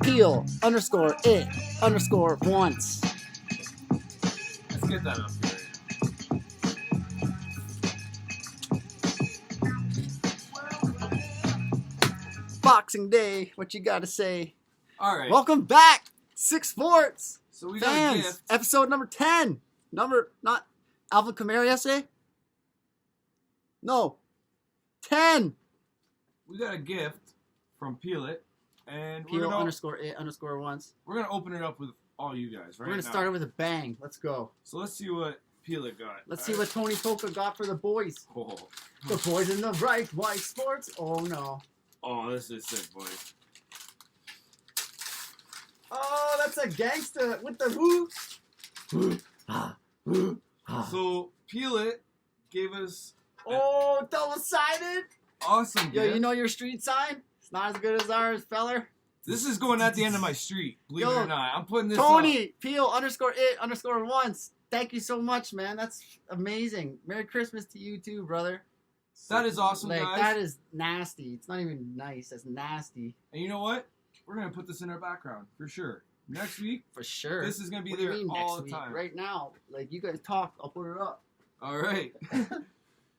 Peel underscore it underscore once. Let's get that up here. Boxing Day, what you gotta say? All right. Welcome back, 6 Sports So we got a fans. gift. Episode number 10. Not Alvin Kamara yesterday? No. 10. We got a gift from Peel It, and Peel underscore it underscore once. we're gonna open it up with all you guys right We're gonna now. start it with a bang. Let's go. So let's see what Peel It got. Let's see what Tony Toka got for the boys. Oh, The boys in the right, white sports. Oh no. oh, this is sick, boy. Oh, that's a gangster with the who. So Peel It gave us Oh, double-sided. awesome Yo, gift. you know your street sign? It's not as good as ours, feller. This is going at the end of my street. Believe it Yo, or not, I'm putting this Tony, Peel underscore it underscore once. Thank you so much, man. That's amazing. Merry Christmas to you too, brother. That is awesome, Like, guys. that is nasty. It's not even nice. That's nasty. And you know what? We're gonna put this in our background for sure. Next week, For sure. this is gonna be What do you there mean all next the week? time. Right now. Like, you guys talk. I'll put it up. All right.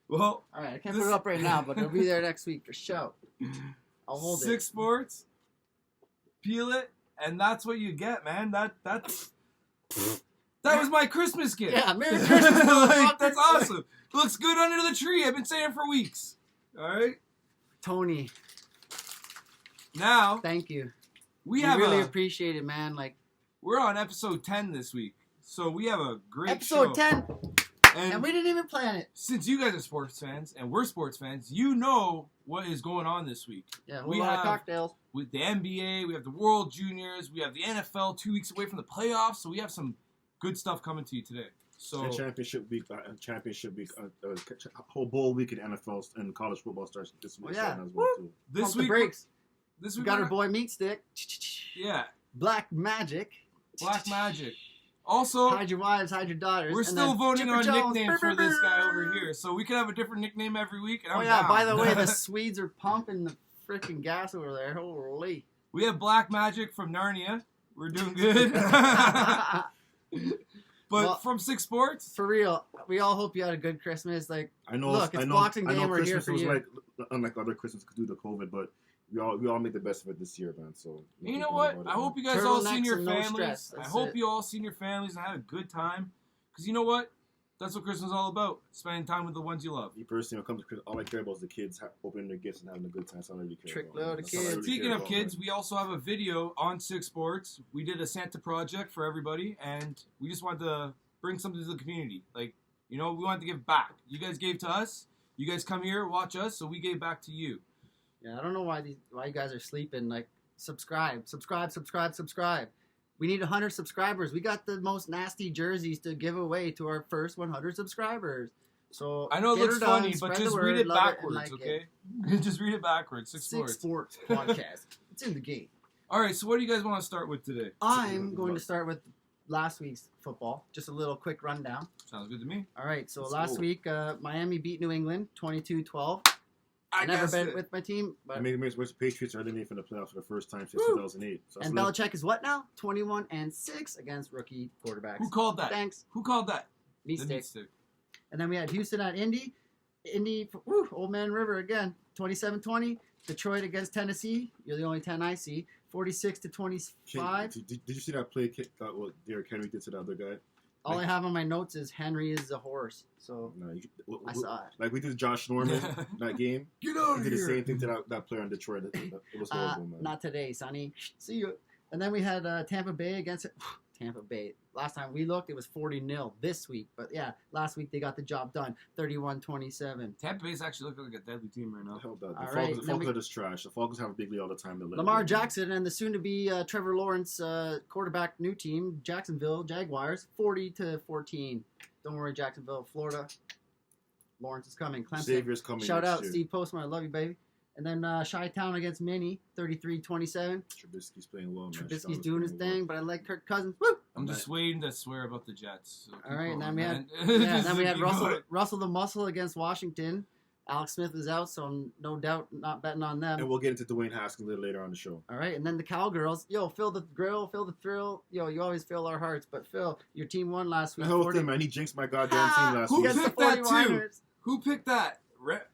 Well, All right, I can't This- put it up right now, but it'll be there next week for sure. I'll hold 6 Sports, Peel It, and that's what you get, man. That was my Christmas it. gift. Yeah, Merry Christmas, Like, motherfucker. that's awesome. Looks good under the tree. I've been saying it for weeks. All right. Tony, Now thank you. we I have really appreciate it, man. Like, we're on episode 10 this week, so we have a great episode show. 10, And and we didn't even plan it. since you guys are sports fans and we're sports fans, you know what is going on this week. Yeah, We a lot of have- cocktails. With the NBA, we have the World Juniors, we have the NFL 2 weeks away from the playoffs, so we have some good stuff coming to you today. So And championship week, whole bowl week in NFL and college football starts this week. Oh, yeah. As well too. this Pump the week, brakes. this We week got we're our boy Meat Stick. yeah, Black Magic. Black Magic. Also, Hide your wives, hide your daughters. we're and still then voting Chipper on Jones. nicknames for this guy over here, so we could have a different nickname every week. And Oh I'm yeah, down. by the way, the Swedes are pumping the freaking gas over there. Holy. we have Black Magic from Narnia. We're doing good. But Well, from 6 Sports, For real, we all hope you had a good Christmas. Like, I know. Look, it's I know, Boxing I Day, know we're here Christmas for was you. like unlike other Christmas due to COVID, but we all make the best of it this year, man. So you know what? I hope you guys all seen Turtlenecks your and no families. stress. I That's hope it. you all seen your families and had a good time. Because you know what? That's what Christmas is all about. Spending time with the ones you love. Me personally, when it comes to Christmas, all I care about is the kids opening their gifts and having a good time. That's all I really care Trick about. load of That's all I kids. really Speaking care of about, kids, man. we also have a video on 6 Sports. We did a Santa project for everybody, and we just wanted to bring something to the community. Like, you know, we wanted to give back. You guys gave to us. You guys come here, watch us, so we gave back to you. yeah, I don't know why you guys are sleeping. Like, subscribe. We need 100 subscribers. We got the most nasty jerseys to give away to our first 100 subscribers. So I know it get looks her done, funny, but spread the just word, read it love and backwards, like okay? it. Just read it backwards. 6 6 Sports. Sports podcast. It's in the game. All right, so what do you guys want to start with today? I'm going to start with last week's football. Just a little quick rundown. Sounds good to me. All right, so Let's last go. week, Miami beat New England 22-12. I Never guess been it- with my team, but I mean, the Patriots are eliminated from the playoffs for the first time since Woo! 2008. So that's and another- Belichick is what now? 21-6 against rookie quarterbacks. Who called that? Thanks, Who called that? meat The stick. meat stick. And then we had Houston at Indy. Old Man River again. 27-20. Detroit against Tennessee. You're the only 10 I see. 46-25. Did you see that play kick that what Derrick Henry did to the other guy? All I have on my notes is Henry is a horse. So No, I saw it. Like we did Josh Norman that game. Get We out of did the here. same thing to that player in Detroit. It was horrible, man. Not today, Sonny. See you. And then we had Tampa Bay against Tampa Bay. Last time we looked, it was 40-0 this week. But yeah, last week they got the job done. 31-27. Tampa Bay's actually looking like a deadly team right now. Hell, the All Falcons, right, the then Falcons we- are just trash. The Falcons have a big lead all the time. They'll let Lamar them win. Jackson and the soon-to-be Trevor Lawrence quarterback new team, Jacksonville Jaguars, 40-14. Don't worry, Jacksonville, Florida. Lawrence is coming. Clemson. Savior's coming. Shout next out year. Steve Postman. I love you, baby. And then Chi-Town against Minnie, 33-27. Trubisky's playing well, man. Trubisky's Chicago's doing his playing well. thing, but I like Kirk Cousins. Woo! I'm just waiting to swear about the Jets. So All right, keep and then going, we man. had, yeah, Just then we had keep going. Russell the Muscle against Washington. Alex Smith is out, so I'm no doubt not betting on them. And we'll get into Dwayne Haskins a little later on the show. All right, and then the Cowgirls. Yo, Phil the Grill, Phil the Thrill. Yo, you always fill our hearts. But Phil, your team won last The week. hell with him, man. He jinxed my goddamn team last Who week. Against the picked that 49ers. too? Who picked that?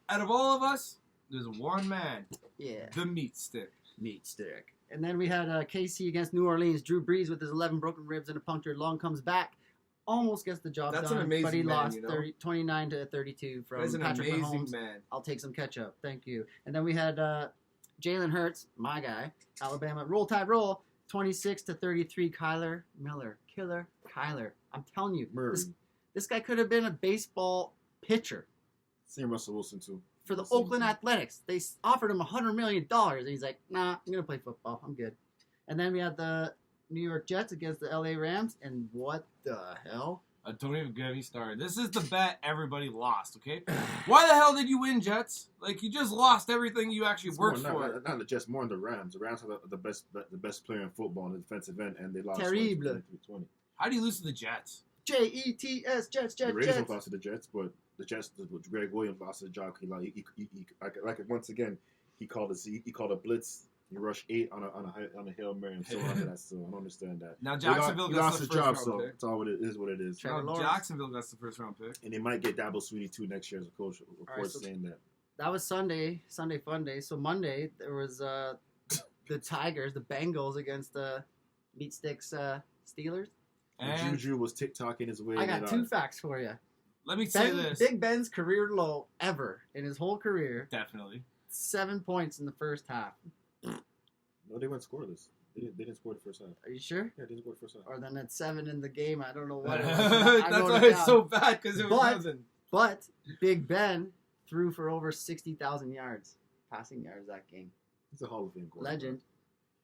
Out of all of us, there's one man. Yeah, The meat stick. meat stick. And then we had KC against New Orleans. Drew Brees with his 11 broken ribs and a punctured lung comes back. Almost gets the job That's done, an amazing but he man, lost you know? 29 to 32 from That's an Patrick amazing Mahomes. man. I'll take some ketchup. Thank you. And then we had Jalen Hurts, my guy, Alabama. Roll Tide Roll, 26 to 33. Kyler Miller. Killer Kyler. I'm telling you, Murray. this guy could have been a baseball pitcher Same Russell Wilson, too. for the Same Oakland team. Athletics. They offered him $100 million, and he's like, nah, I'm going to play football. I'm good. And then we had the New York Jets against the LA Rams, and what the hell? Don't even get me started. This is the bet everybody lost, okay? Why the hell did you win, Jets? Like, you just lost everything you actually It's worked more, for. not the Jets, more on the Rams. The Rams are the best player in football on the defensive end, and they lost Terrible. 23-20. How do you lose to the Jets? Jets, Jets, The Jets, Raiders Jets. lost to the Jets, but the Jets, Greg Williams lost to the job. Once again, he called a blitz. He rushed 8 on a Hail Mary and so on to that. So I don't understand that. Now Jacksonville he got lost the his first job, round so pick. it's all what it is. What it is. Trevor Now Lawrence. Jacksonville got the first round pick. And they might get Dabo Sweetie too next year as a coach. Reports so- saying that. That was Sunday fun day. So Monday, there was the Tigers, the Bengals against the Meat Sticks Steelers. And Juju was TikToking his way. I got 2 facts for you. let me say this. Big Ben's career low ever in his whole career. Definitely. 7 points in the first half. No, they went scoreless. They didn't score the first half. Are you sure? Yeah, they didn't score the first half. Or then at 7 in the game, I don't know what it was. That's I wrote why it it's down. so bad, because it was But- nothing. But Big Ben threw for over 60,000 yards, passing yards that game. He's a Hall of Fame quarterback. Legend.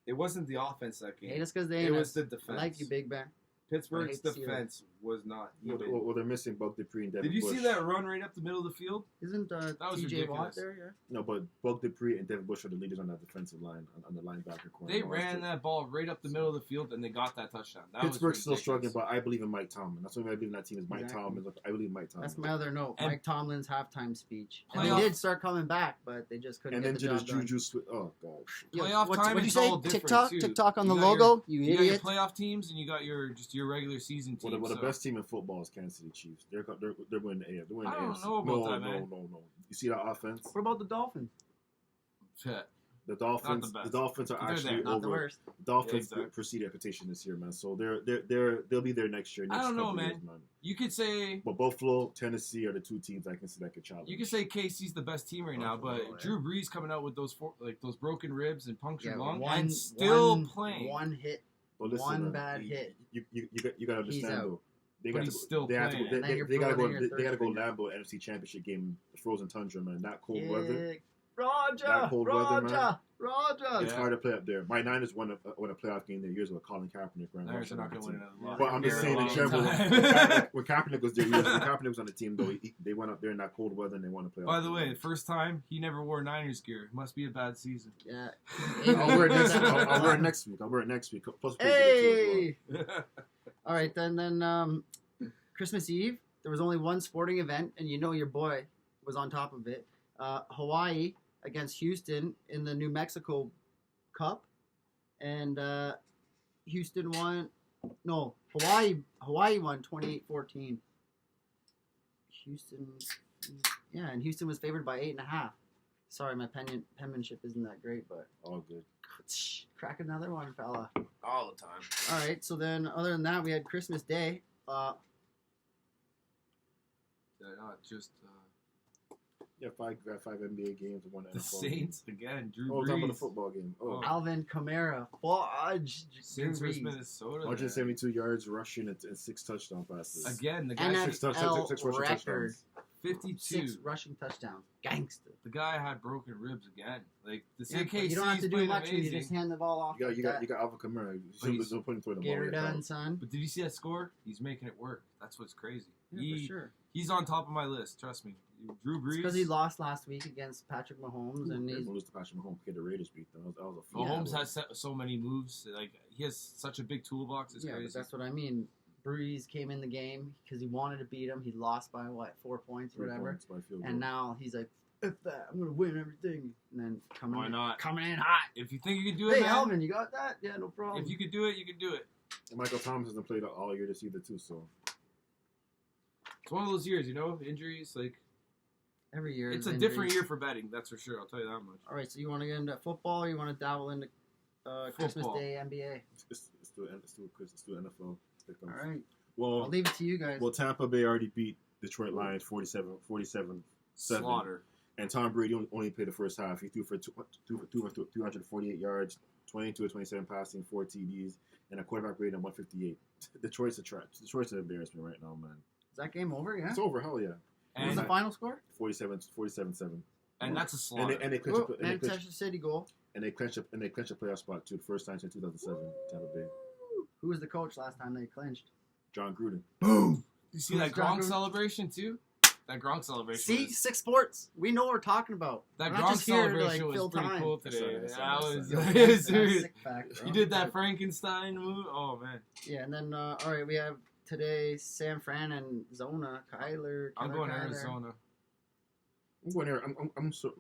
It wasn't the offense that game. Hate us because they It ain't was us. the I defense. like you, Big Ben. Pittsburgh's I hate to see defense was not even. Well, they're missing Buck Dupree and Devin Did you Bush. see that run right up the middle of the field? Isn't was TJ Watt ridiculous. there? Yeah. No, but Buck Dupree and Devin Bush are the leaders on that defensive line, on the linebacker corner. They ran that ball right up the middle of the field, and they got that touchdown. That Pittsburgh's was still struggling, ridiculous. but I believe in Mike Tomlin. That's what I believe in that team is Mike Exactly. Tomlin. I believe in Mike Tomlin. That's my other note. And- Mike Tomlin's halftime speech. And Playoff- they did start coming back, but they just couldn't And get then the did his job done. Juju oh god. Yo, Playoff what'd time you is say? all different, TikTok? too. TikTok on the You got logo? You You got your idiot. playoff teams, and you got your regular season teams. Well, the so- best team in football is Kansas City Chiefs. They're winning the AFC. They're winning I the don't AFC. know about that, man. No. You see that offense? What about the Dolphins? Shit. The Dolphins. best. The Dolphins are They're actually there. Not the over. worst. The Dolphins Yeah, exactly. proceed a petition this year, man. So they'll be there next year. I Next don't know, couple man. Years, man. You could say But Buffalo, Tennessee are the 2 teams I can see that could challenge. you could say KC's the best team right now, but Buffalo, yeah. Drew Brees coming out with those broken ribs and punctured lung one- and still one- playing. One hit. But listen, one man, bad hit. You got to He's understand out. though. They But got he's to, still they have to, playing. they, And then they, you're they gotta go. pulling your They gotta go third finger. Lambeau NFC Championship game, the frozen tundra, man. That cold weather. Roger, That cold weather, man. Roger. It's Yeah. hard to play up there. My Niners won a playoff game there years ago. Colin Kaepernick ran. Niners are not going to win another lot. But I'm just Yeah, saying in long general, time. when Kaepernick was there, when Kaepernick was on the team, though, they went up there in that cold weather and they won a playoff. By the way, the first time he never wore Niners gear. Must be a bad season. Yeah. I'll wear it next week. I'll wear it next week. Plus, we'll get it too as well. Hey. All right, then Christmas Eve, there was only one sporting event, and you know your boy was on top of it. Hawaii against Houston in the New Mexico Cup, and Houston won. No, Hawaii won 28-14. Houston, yeah, and Houston was favored by 8.5. Sorry, my penmanship isn't that great, but All good. crack another one, fella. All the time. All right, so then other than that, we had Christmas Day. Not just Yeah, five NBA games and one NFL. the Saints again. Drew Oh, talking about the Brees. football game. Oh, Alvin Kamara, fudge, Saints Drew versus Brees. Minnesota. man. 172 yards rushing and 6 touchdown passes. Again, the And guy then- Six rushing record. touchdowns. 52. 6 rushing touchdowns, gangster. The guy had broken ribs again. Like the Yeah, CKC you don't have to do much when you amazing. just hand the ball off. You like got Alvin Kamara. But he's- Still putting through the that. Get ball. her done, son. But did you see that score? He's making it work. That's what's crazy. Yeah, for sure. He's on top of my list. Trust me. Drew Brees. Because he lost last week against Patrick Mahomes, and They're he's gonna lose to Patrick Mahomes. Get the Raiders beat them. That was a Mahomes yeah. has so many moves. Like he has such a big toolbox. It's yeah, but crazy. that's what I mean. Breeze came in the game because he wanted to beat him. He lost by 4 points or 3 whatever, points by field goal. and now he's like F that, I'm gonna win everything. And then Why not? coming in hot. If you think you can do it, Hey, man. Alvin, you got that? Yeah, no problem. If you could do it, you can do it. And Michael Thomas hasn't played all year this either too. So It's one of those years, injuries. Like Every year. it's there's a different injuries. year for betting. That's for sure. I'll tell you that much. All right, so you want to get into football, or you want to dabble into Christmas Football. Day NBA? it's still NFL. All right, I'll Well, leave it to you guys. Tampa Bay already beat Detroit Lions 47-7. Slaughter. And Tom Brady only played the first half. He threw for 248 yards, 22 of 27 passing, 4 TDs, and a quarterback rating of 158. Detroit's a trash. Detroit's an embarrassment right now, man. Is that game over? Yeah. It's over. Hell yeah. What was And, the final score? 47-7. and that's a slaughter. And they Oh, clinched Manchester City goal. a playoff spot too. The first time since 2007. Tampa Bay. Who was the coach last time they clinched? John Gruden. Boom. You see Who's that John Gronk Gruden? celebration too? That Gronk celebration. See, was, 6 Sports. We know what we're talking about. that We're not Gronk just here to, celebration like, fill was pretty time. cool today. That's That right. was Yo, it that's was serious. sick fact, bro. You did that Frankenstein move. Oh man. Yeah, and then all right, we have today San Fran and Zona. Kyler. I'm Kyler, going Kyler. Arizona. I'm going here.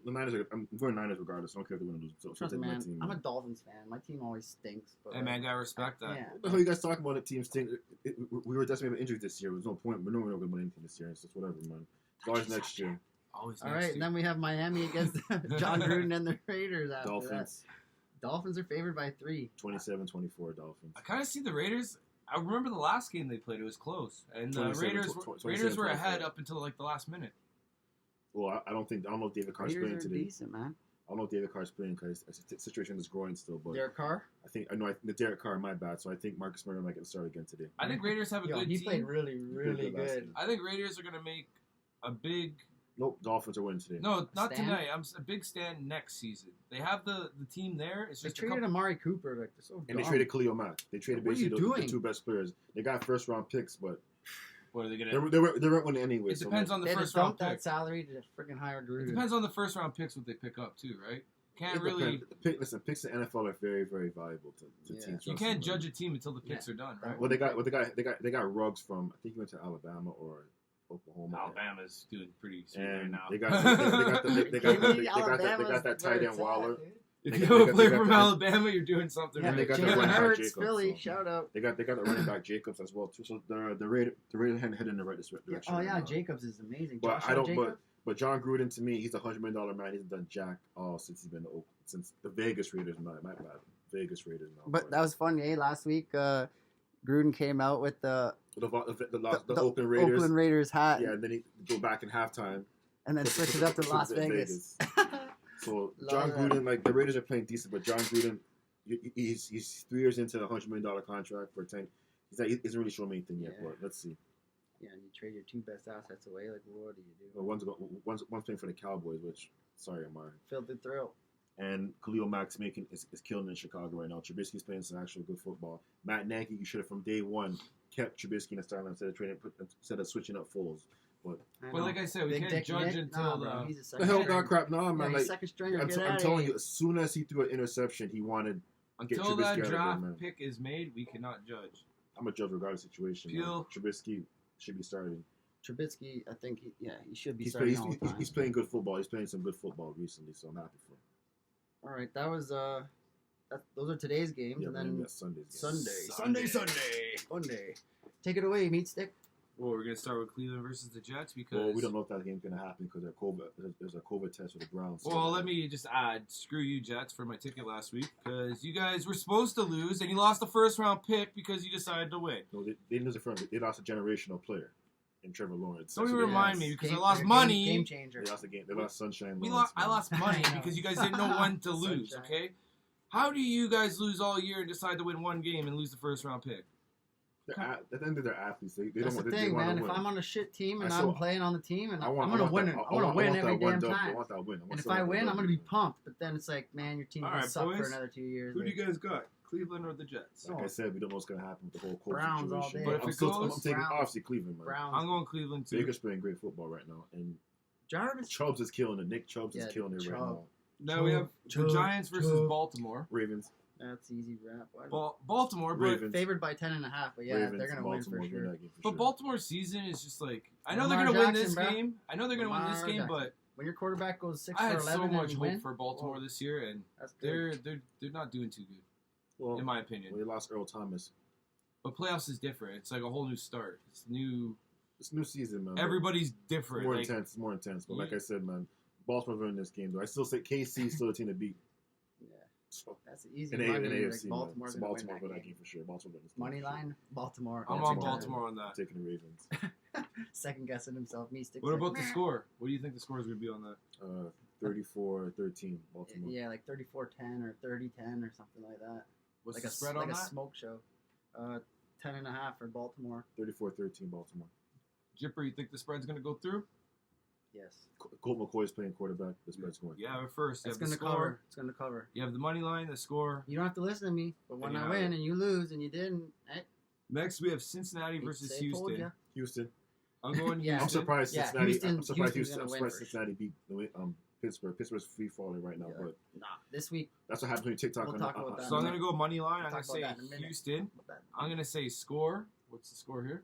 The Niners. I'm going Niners regardless. I don't care if they're going to lose. So Trust take me, my man. team. I'm a Dolphins fan. My team always stinks. But Hey man, gotta respect that. yeah. What the hell you guys talking about? The team stink. We were decimated with injuries this year. There's no point. We're not going to win anything this year. It's just whatever, man. It's always next year. Always. All next right, year. and then we have Miami against John Gruden and the Raiders. After Dolphins. that. Dolphins are favored by 3. 27-24 Dolphins. I kind of see the Raiders. I remember the last game they played; it was close, and the 27, Raiders were 27-24. ahead up until like the last minute. Well, I don't know if David Carr's Raiders playing are today. decent, man. I don't know if David Carr's playing because the situation is growing still. But Derek Carr. I know the Derek Carr, my bad. So I think Marcus Mariota might get started again today. I think Raiders have a Yo, good he team. played really, really good last good. game. I think Raiders are gonna make a big. Nope, Dolphins are winning today. No, not Stand? tonight. A big stand next season. They have the team there. It's They just a traded couple. Amari Cooper. Like, they're so And they dumb. traded Khalil Mack. They traded What are you basically the doing? 2 best players. They got first round picks, but What are they gonna? they weren't winning anyway. It depends on the They had to first round dump that pick. salary to freaking hire It Gruden. depends on the first round picks what they pick up too, right? Can't It really. depends. Listen, picks in NFL are very, very valuable to Yeah. teams. You trust can't me, judge man. a team until the picks are done, right? Well, they got Ruggs from. I think he went to Alabama or Oklahoma. Alabama's doing pretty sweet right And now. they got that tight end Waller. If they you got- have a they player got from the- Alabama, you're doing something Yeah, And they right. got the Jalen running back Hurts, Jacobs, Philly, so- shout out. They got the running back Jacobs as well too. So the Raiders heading in the right direction. Oh right yeah, now. Jacobs is amazing. But Joshua I don't. Jacobs? But John Gruden to me, he's a $100 million man. He's done jack all since he's been since the Vegas Raiders. My bad, Vegas Raiders. Now, But that was funny, eh? Last week, Gruden came out with the the Oakland Raiders. Oakland Raiders hat, Yeah, and then he go back in halftime. and then switch it up to Las Vegas. So Love John that. Gruden, like the Raiders are playing decent, but John Gruden, he's 3 years into a $100 million contract for 10. He isn't really showing me anything yet. Yeah. But let's see. Yeah, and you trade your 2 best assets away. Like, what do you do? Well, one's playing for the Cowboys, which sorry, Amari. Filthy thrill. And Khalil Mack's is killing in Chicago right now. Trubisky's playing some actual good football. Matt Nagy, you should have from day one kept Trubisky in the starting instead of switching up Foles. But But like I said, we Big can't Dick judge Nick? until Nah, bro, he's a the second hell stringer. got crap? No, Yeah, man. he's Like second stringer. I'm Get telling outta you, here. as soon as he threw an interception, he wanted. until Trubisky out that of there, draft man. pick is made, we cannot judge. I'm a judge regardless of situation. Man. Peel. Trubisky should be starting. Trubisky, I think, he should be He's starting all the time. he's playing good football. He's playing some good football recently, so I'm happy for him. All right, that was those are today's games, Yeah, and man, then that's Sunday's game. Sunday. Take it away, Meat Stick. Well, we're gonna start with Cleveland versus the Jets because. Well, we don't know if that game's gonna happen because there's a COVID test for the Browns. so- Well, let me just add, screw you, Jets, for my ticket last week because you guys were supposed to lose and you lost the first round pick because you decided to win. No, they didn't lose a friend. They lost a generational player in Trevor Lawrence. Don't even they remind lost- me because I Game- lost game- money. Game changer. They lost the game. They lost Sunshine. We Lawrence, I man. lost money I know. because you guys didn't know when to lose. Sunshine. Okay, how do you guys lose all year and decide to win one game and lose the first round pick? At the end of their athletes, they That's don't the they thing, want man. to If win. I'm on a shit team and I I'm saw- playing on the team, and I I'm want gonna that- win it. I want to win that every one damn dub. I time. want that win. And if I win, I'm gonna be pumped. But then it's like, man, your team All can right, suck for boys. another 2 years. Who do Like, you guys got? Cleveland or the Jets? Like I said, we don't know what's gonna happen with the whole COVID Browns all situation. day. But if I'm it still goes, I'm taking Browns. obviously Cleveland, man. Browns. I'm going Cleveland too. Baker's playing great football right now, and Jarvis. Chubbs is killing it. Nick Chubbs Yeah, is killing it right Chubb. now. Now we have the Chubb, Giants versus Chubb. Baltimore. Ravens, That's easy rap. Why- Baltimore, but Ravens, Favored by 10.5, but yeah, Ravens, they're gonna win Baltimore, for sure. that game for but sure. Baltimore's season is just like I know Lamar they're gonna win Jackson, this bro. game. I know they're gonna win this Lamar game, Jackson. but when your quarterback goes 6 I for had 11 so and much you hope win, for Baltimore this year, and that's good. they're not doing too good, Well, in my opinion. we lost Earl Thomas. But playoffs is different. It's like a whole new start. It's new. It's a new season, man. Everybody's It's different. more Like, intense. It's more intense. But you- like I said, man, Baltimore winning this game. Though I still say KC is still a team to beat. Yeah, So, that's easy in money. AFC, Like Baltimore's man. gonna Baltimore win win that that game. game for sure. Baltimore win this game Money for sure. line, Baltimore. I'm Baltimore. on Baltimore. Baltimore on that. I'm taking the Ravens. Second guessing himself. Me sticks. What about the score? What do you think the score is going to be on that? 34-13, Baltimore. Yeah, like 34-10 or 30-10 or something like that. What's Like the spread on like that? a smoke show. 10.5 for Baltimore. 34-13, Baltimore. Jipper, you think the spread's going to go through? Yes. Colt McCoy is playing quarterback. The spread's going. Yeah, but first, you It's have the gonna score. cover. It's gonna cover. You have the money line, the score. You don't have to listen to me, but when And I you win have it. and you lose and you didn't, Next, we have Cincinnati versus say told Houston. ya. Houston. I'm going Yeah. I'm Houston. surprised Yeah, Cincinnati. Houston- I'm surprised Houston's gonna I'm win surprised first. Cincinnati beat Pittsburgh. Pittsburgh's free falling right now, Yeah. but Nah, this week. that's what happens when you TikTok We'll on talk about that. So I'm going to go money line. I'm We'll going to talk say about that in a minute. Houston. That- I'm going to say score. What's the score here?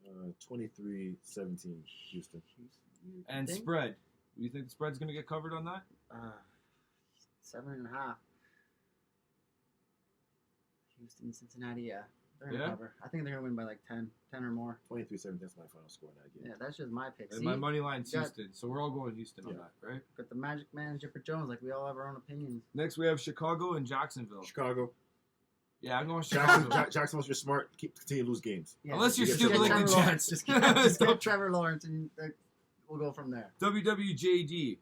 23-17 Houston. you And think? spread. Do you think the spread's going to get covered on that? 7.5. Houston, Cincinnati, yeah. They're gonna Yeah? cover. I think they're gonna win by like 10 or more. 23-17 is my final score in that game. Yeah, that's just my pick. And See, my money line's you got- Houston. So we're all going Houston on Yeah. that, right? got the Magic Man, Jipper Jones. Like we all have our own opinions. Next, we have Chicago and Jacksonville. Chicago. Yeah, I'm going Jackson, Chicago. Jackson, once you're smart, continue to lose games. Yeah, Unless you're just stupid get like Trevor the Lawrence. Jets. Just So- get Trevor Lawrence, and we'll go from there. WWJD.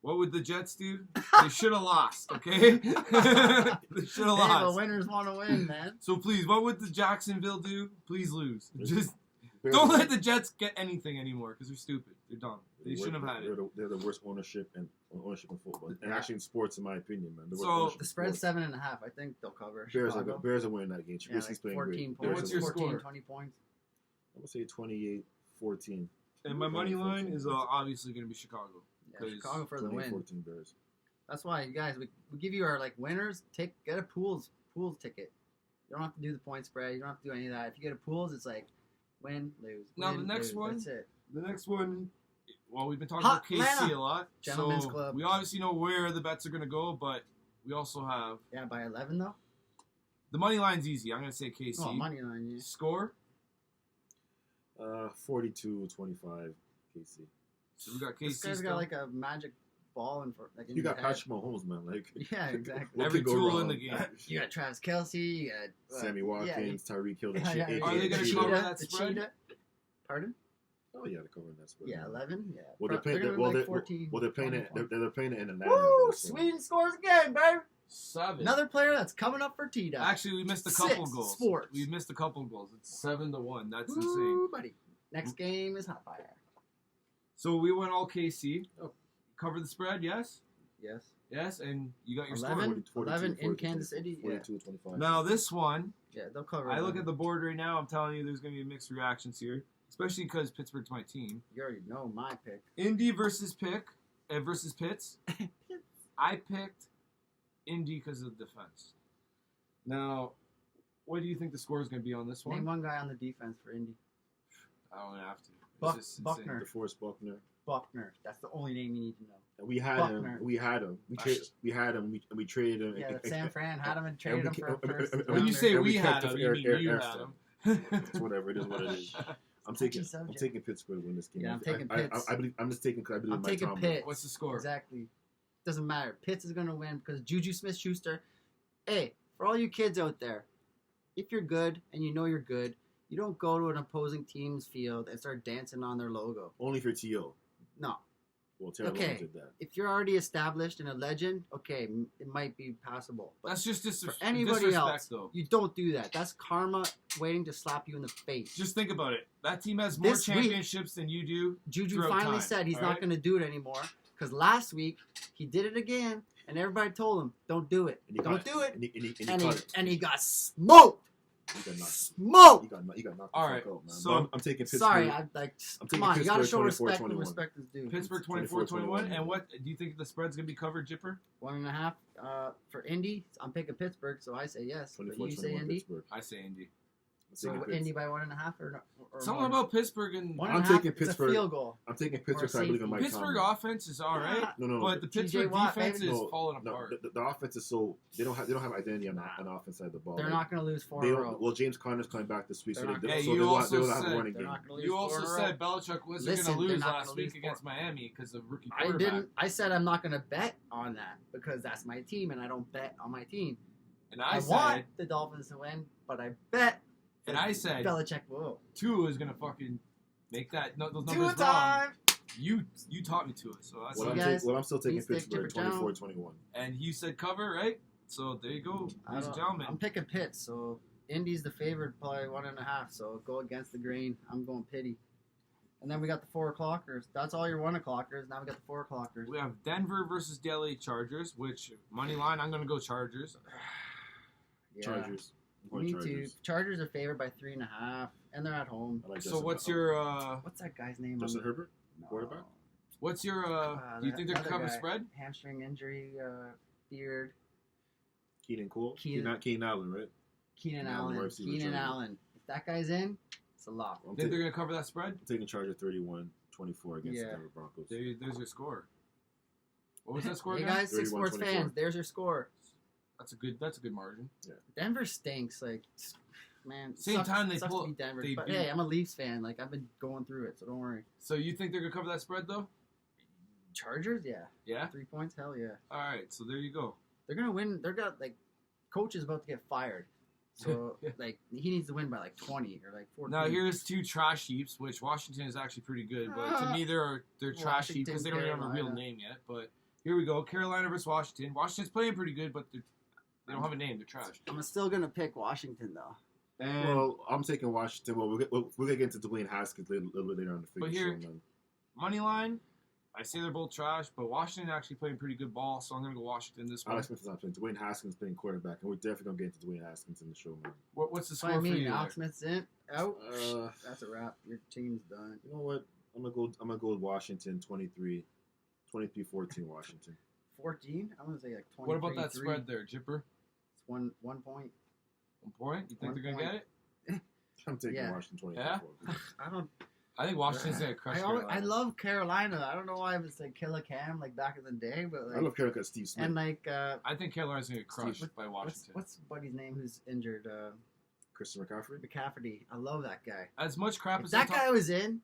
What would the Jets do? They should have lost, okay? They should have Hey, but lost. winners want to win, man. So please, what would the Jacksonville do? Please lose. Just Bears don't are- let the Jets get anything anymore because they're stupid. They're dumb. They shouldn't have had it. They're the worst ownership in football, and Yeah. actually in sports, in my opinion, man. The worst So, ownership The in spread's sports. 7.5. I think they'll cover. Bears Chicago. are winning that game. Yeah, Trubisky's like playing 14 great. points. What's your 14, score? 20 points. I'm gonna say 28-14. And my money line is obviously going to be Chicago. Yeah, 'Cause Chicago for the win. 14 Bears. That's why, you guys, we give you our like winners. Get a pools ticket. You don't have to do the point spread. You don't have to do any of that. If you get a pools, it's like win, lose. Now, win, the next lose. one- That's it. The next one, well, we've been talking Hot about KC Atlanta. a lot. Gentlemen's so Club. we obviously know where the bets are going to go, but we also have Yeah, by 11 though. the money line's easy. I'm going to say KC. Oh, money line. Yeah. Score. 42-25 KC. So we got KC. This guy's still. got like a magic ball in front. Like in You got his head. Patrick Mahomes, man. Like Yeah, exactly. what Every could go tool wrong? in the game. You got Travis Kelsey. You got Sammy Watkins, Tyreek Hill, Yeah, yeah, Are they the gonna cheetah, cover that the spread? cheetah. Pardon? Oh yeah, they're covering that spread. Yeah, 11. Yeah. Well, they're Pro- playing. gonna Well, win, they're, like 14. well, they're playing 20 it. points. They're playing it in Atlanta. Woo! though, so- Sweden scores again, baby. 7. Another player that's coming up for T-Dot. Actually, we missed a couple 6 goals. sports. We missed a couple goals. It's 7-1. That's insane. Woo, buddy. Next game is hot fire. So we went all KC. Oh. Cover the spread, yes? Yes. Yes, and you got your 11. score. 11 in Kansas City, yeah. 42-25. Now this one, Yeah, they'll cover. I look 11. at the board right now. I'm telling you, there's going to be mixed reactions here, especially because Pittsburgh's my team. You already know my pick. Indy versus Pitts. I picked Indy because of the defense. Now, what do you think the score is going to be on this Name one? one guy on the defense for Indy. I don't have to. It's Buck- just insane. Buckner. DeForest Buckner. Buckner. That's the only name you need to know. And we had Buckner. him. We had him. We had him. We traded him. Yeah, and- that San Fran had him and traded him for a first. and When you rounder. say And we we had kept him, him you Air- mean Air- you Air had Stone. him. It's whatever. It is what it is. I'm taking Pittsburgh to win this game. Yeah, I'm taking Pitts. I believe. I'm just taking because I believe I'm in my taking Tom. Pitts. What's the score? Exactly. Doesn't matter. Pitts is going to win because Juju Smith-Schuster. Hey, for all you kids out there, if you're good and you know you're good, you don't go to an opposing team's field and start dancing on their logo. Only for T.O. No. Well, Taylor Okay. Lawrence did that. If you're already established and a legend, okay, it might be possible. But That's just for anybody disrespect, else, though. you don't do that. That's karma waiting to slap you in the face. Just think about it. That team has more This week- championships than you do. Juju throughout finally time, said he's all not right? going to do it anymore because last week he did it again and everybody told him, don't do it. And he Don't got- do it. And he And caught it. he got smoked. He got knocked. Smoked. He got knocked All the right, fuck out, man. so- But I'm taking Pittsburgh. Sorry, I'm come taking on, you got to show Pittsburgh respect when 24-21. respect is due. Pittsburgh 24-21. 24-21. And what do you think the spread's going to be covered, Jipper? 1.5 for Indy. I'm picking Pittsburgh, so I say yes. But you say 24-21 Indy. Pittsburgh. I say Indy. So Indy by 1.5 or Something more? about Pittsburgh and 1.5. I'm taking It's a Pittsburgh. field goal. I'm taking Or Pittsburgh. So I believe in Mike Pittsburgh Tomlin. offense is all right, No. but the TJ Pittsburgh Watt, defense baby. is falling apart. The offense is so they don't have identity on the offense side of the ball. They're not going to lose 4 They in a don't. row. Well, James Conner's coming back this week, They're so not they gonna- Hey, will you also have a said- running They're game. not going to lose You 4 also in a row. said Belichick wasn't Listen, going to they're lose not gonna last lose week 4. against Miami because of rookie I quarterback. didn't. I said I'm not going to bet on that because that's my team, and I don't bet on my team. And I I want said, the Dolphins to win, but I bet. and I said, Belichick will. Tua is going to fucking make those numbers 2 wrong. time. You taught me Tua, so that's Well, Well, you guys, I'm still taking please stick Pittsburgh Chipper down. 24-21. and you said cover, right? So there you go, ladies and gentlemen. I'm picking Pitt, so Indy's the favorite, probably 1.5. So go against the grain. I'm going Pitty. And then we got the 4 o'clockers. That's all your 1 o'clockers. Now we got the 4 o'clockers. We have Denver versus the LA Chargers, which money line I'm going to go Chargers. Yeah. Chargers. I'm going Me Chargers. too. Chargers are favored by 3.5, and they're at home. I like So Justin what's Herbert. your What's that guy's name? Justin on Herbert? No. Quarterback? do you think they're that going to cover guy. spread? Hamstring injury, Beard, Keenan Cole? Keenan- Keenan Allen, right? Keenan Yeah, Allen. wide receiver Keenan Chargers. Allen. If that guy's in, it's a lock. I'm, Think they're going to cover that spread? taking Chargers 31-24 against Yeah. the Denver Broncos. There's your score. What was that score Hey again? guys, 6 sports 31-24. fans, there's your score. That's a good margin. Denver stinks. Like, man. Same sucks, time they sucks pull- to beat Denver. they But beat- hey, I'm a Leafs fan. Like, I've been going through it, so don't worry. So you think they're going to cover that spread though? Chargers, yeah. Yeah. 3 points, hell yeah. All right. So there you go. They're gonna win. They're got like, coach is about to get fired, so Yeah. like he needs to win by like 20 or like 14. Now here's 2 trash heaps, which Washington is actually pretty good, but to me they're trash heap because they don't even have a real Carolina. name yet. But here we go, Carolina versus Washington. Washington's playing pretty good, but they don't have a name. They're trash. I'm still gonna pick Washington though. And Well, I'm taking Washington. Well, we're going to get into Dwayne Haskins a little bit later on the But figure here- show. Man. money line, I say they're both trash, but Washington actually playing pretty good ball, so I'm gonna go Washington this one. Alex Smith is not playing. Dwayne Haskins playing quarterback, and we're definitely going to get into Dwayne Haskins in the show, man. What's the That's score what I for mean. you? Alex there? Smith's in out. Uh, That's a wrap. Your team's done. You know what? I'm gonna go with Washington 23-14 Washington. 14. I'm gonna say like 20. What about that spread there, Jipper? It's 1 point. 1 point? You think 1 they're gonna get it? I'm taking Yeah. Washington 24-14. Yeah? I don't. I think Washington's gonna crush I Carolina. love Carolina. I don't know why it was like Killer Cam like back in the day, but like I love Carolina. Steve Smith. and like I think Carolina's gonna get crushed Steve, by Washington. what's buddy's name who's injured? Christian McCaffrey. McCafferty. I love that guy. As much crap If as that I guy was in,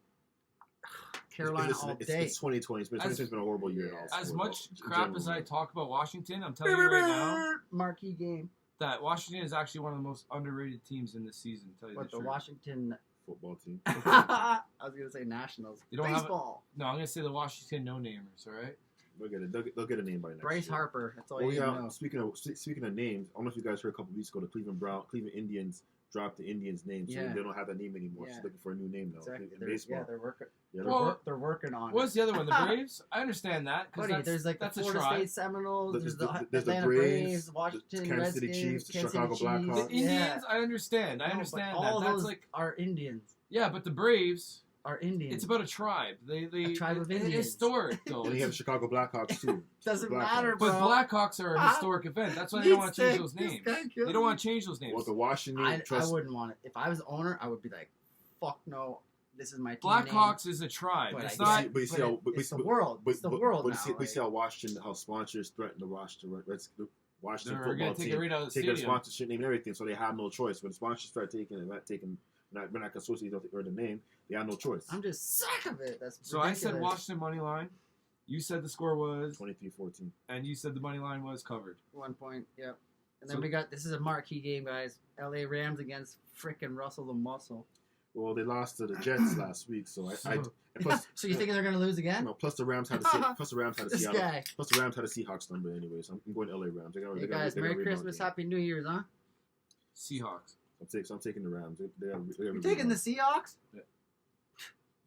Carolina Listen, all it's, day. It's 2020. It's been, 2020's been a horrible year. in all as sports, much in crap general, as I man. talk about Washington, I'm telling you right now Marquee game. that Washington is actually one of the most underrated teams in this season. To tell you What the the truth. Washington? Football team. I was gonna say Nationals. You don't have a- Baseball. No, I'm gonna say the Washington no-namers. All right. They'll get it. They'll get a name by next Bryce year. Harper. That's all Oh you yeah. know. Speaking of names, I don't know if you guys heard a couple weeks ago the Cleveland Indians dropped the Indians' name, so Yeah. they don't have that name anymore. Yeah. So looking for a new name now Exactly. in They're, baseball. yeah, they're working. Yeah, Well, They're working on What's it. the other one? The Braves. I understand that because Buddy, there's like the that's a Florida try. State Seminoles, There's there's the the Atlanta Braves, Braves, Washington the Kansas City Redskins, Chiefs, the Kansas Chicago City Chiefs. Blackhawks. The Indians. Yeah. I understand. I No, but understand all that. That's those like are Indians. yeah, but the Braves. Are Indians. It's about a tribe. They A tribe of it's Indians. historic though. And you have the Chicago Blackhawks too. Doesn't Blackhawks. matter, But bro. Blackhawks are a historic event. That's why they don't want to change those names. They don't want to change those names. Well, the Washington I trust. wouldn't want it. If I was the owner, I would be like, "Fuck no, this is my team Blackhawks name." is a tribe. But It's I not. get But you see how- it's the world. It's the world but now. we see like- how Washington, how sponsors threaten the Washington Washington They're football gonna take team, it right out of the take their stadium. sponsorship name and everything, so they have no choice. When sponsors start taking it, we're not associated with the name. They have no choice. I'm just sick of it. That's So I said ridiculous. Washington money line. You said the score was, 23-14. and you said the money line was covered. 1 point. Yep. And then So- we got this is a marquee game, guys. LA Rams against frickin' Russell the Muscle. Well, they lost to the Jets last week, so and plus, So you thinking they're gonna lose again? no, plus the Rams had This Seattle. guy. Plus the Rams had a Seahawks number anyway, so I'm going to LA Rams. Hey guys, Merry Christmas, Happy New Year's, huh? Seahawks. I'm taking the Rams. You're taking the Seahawks?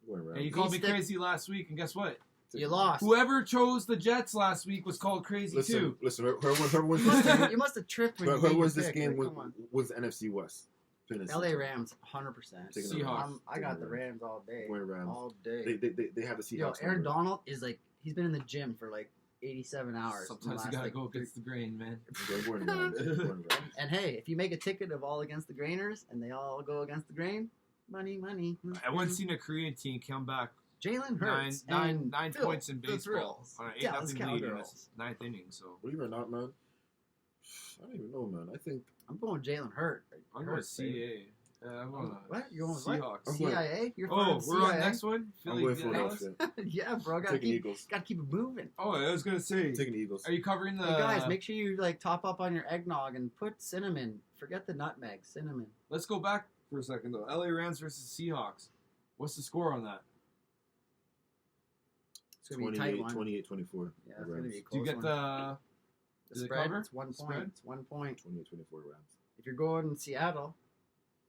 Going Rams. Hey, you called me stick- crazy last week, and guess what? You lost. Whoever chose the Jets last week was called crazy too. Listen. Whoever wins You this must have, game, you must have tripped when you whoever made wins your this pick. game Like, come on. wins the NFC West. LA Rams, 100%. Taking the Seahawks. I got the Rams all day. Going Rams. All day. They have the Yo, Seahawks. Aaron number. Donald is like, he's been in the gym for like 87 hours. in the Sometimes you last, gotta like, go against the grain, man. Going Rams. Going Rams. And hey, if you make a ticket of all against the grainers and they all go against the grain, money. I once seen a Korean team come back Jalen Hurts. nine and Phil, points in the baseball Thrills, on an Dallas 8-0 lead in the Cowgirls. 9th inning. So Believe it or not, man. I don't even know, man. I think I'm going Jalen Hurts. I'm going CA. I'm going What? You're going Seahawks. what? CIA? You're Oh, from we're on CIA? next one. I'm Philly, going Dallas? Philadelphia. Yeah, bro. I'm Gotta taking keep, Eagles. gotta keep it moving. Oh, I was gonna say. I'm taking Eagles. Are you covering the? Hey guys, make sure you like top up on your eggnog and put cinnamon. Forget the nutmeg. Cinnamon. Let's go back for a second though. LA Rams versus Seahawks. What's the score on that? It's gonna be a tight 28, one. 28, 24. Yeah, it's gonna be a Do you close get one. the? The Is it spread? cover? It's 1 point. Spread? It's 1 point. 28, 24 Rams. If you're going Seattle,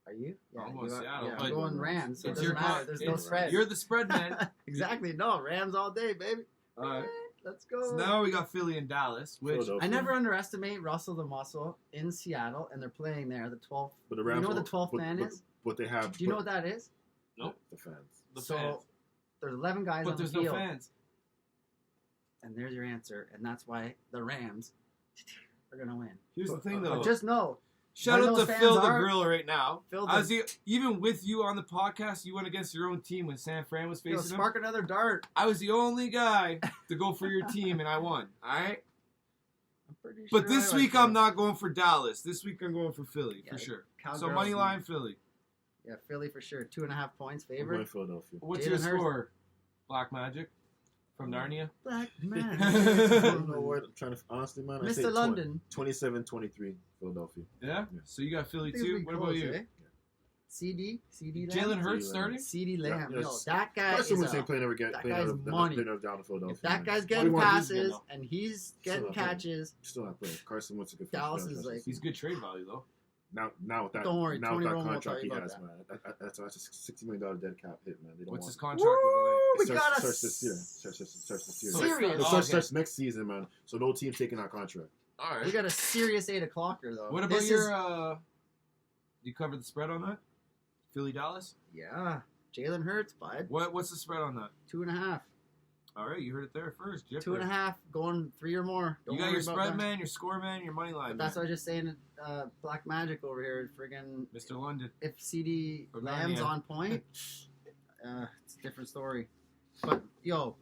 are you? I'm going you are- Seattle, Yeah, but I'm going Rams. So it It's doesn't your matter. There's no it's- spread. You're the spread man. Exactly. No, Rams all day, baby. All right. Let's go. So now we got Philly and Dallas, which Philadelphia. I never underestimate Russell the Muscle in Seattle, and they're playing there. The 12th. But the Rams. You know what the won't- 12th man is? But they have. Do you know what that is? Nope. The fans. the so fans. there's 11 guys But on the there's no field, fans. and there's your answer, and that's why the Rams are gonna win. Here's the thing But though. But just know, Shout when out to those Phil fans the are- Grill right now. Phil I was the- even with you on the podcast, you went against your own team when San Fran was yo, facing them. spark another dart. I was the only guy to go for your team, and I won. All right. I'm pretty But sure this I week like I'm not going for Dallas. This week I'm going for Philly Yeah, for sure. Cowgirls So money and- line Philly. Yeah, Philly for sure. 2.5 points I'm going favorite. Philadelphia. What's Jalen your Hurts. score? Black Magic from Narnia. Black I man. don't know what. I'm trying to. Honestly, man. I say Mr. London. 27-23 Philadelphia. Yeah. Yeah. So you got Philly I think it'll too. be What about close, you? eh? CD Lamb. Jalen Hurts Lamb. starting. CD Lamb. Yeah, Yo, yes. that guy Carson is Wentz ain't a, playing that guy's money. down to Philadelphia. if that man. guy's What do getting you want to do? passes now? and he's getting Still not playing. catches, Still not playing. Carson Wentz is good. Dallas is like- He's good trade value though. Now with that. Don't worry, now Tony with that Romo will contract tell he you has, about man. That's a $60 million dead cap hit, man. They don't What's want his it. contract looking we Starts- got a starts this year. Starts this year. So serious. It Oh, starts, okay. starts next season, man. So no team's taking that contract. like? All we right. got a serious 8 o'clocker though. What about This your? is- You covered the spread on that? Philly Dallas. yeah, Jalen Hurts, bud. What's the spread on that? 2.5. All right, you heard it there first. Jeff. 2.5, going 3 or more. Don't You got worry your about spread that. man, your score man, your money line. But that's what man. I was just saying. Black Magic over here, friggin' Mr. London. if CD Or Lamb's Narnia. on point, it's a different story. But yo,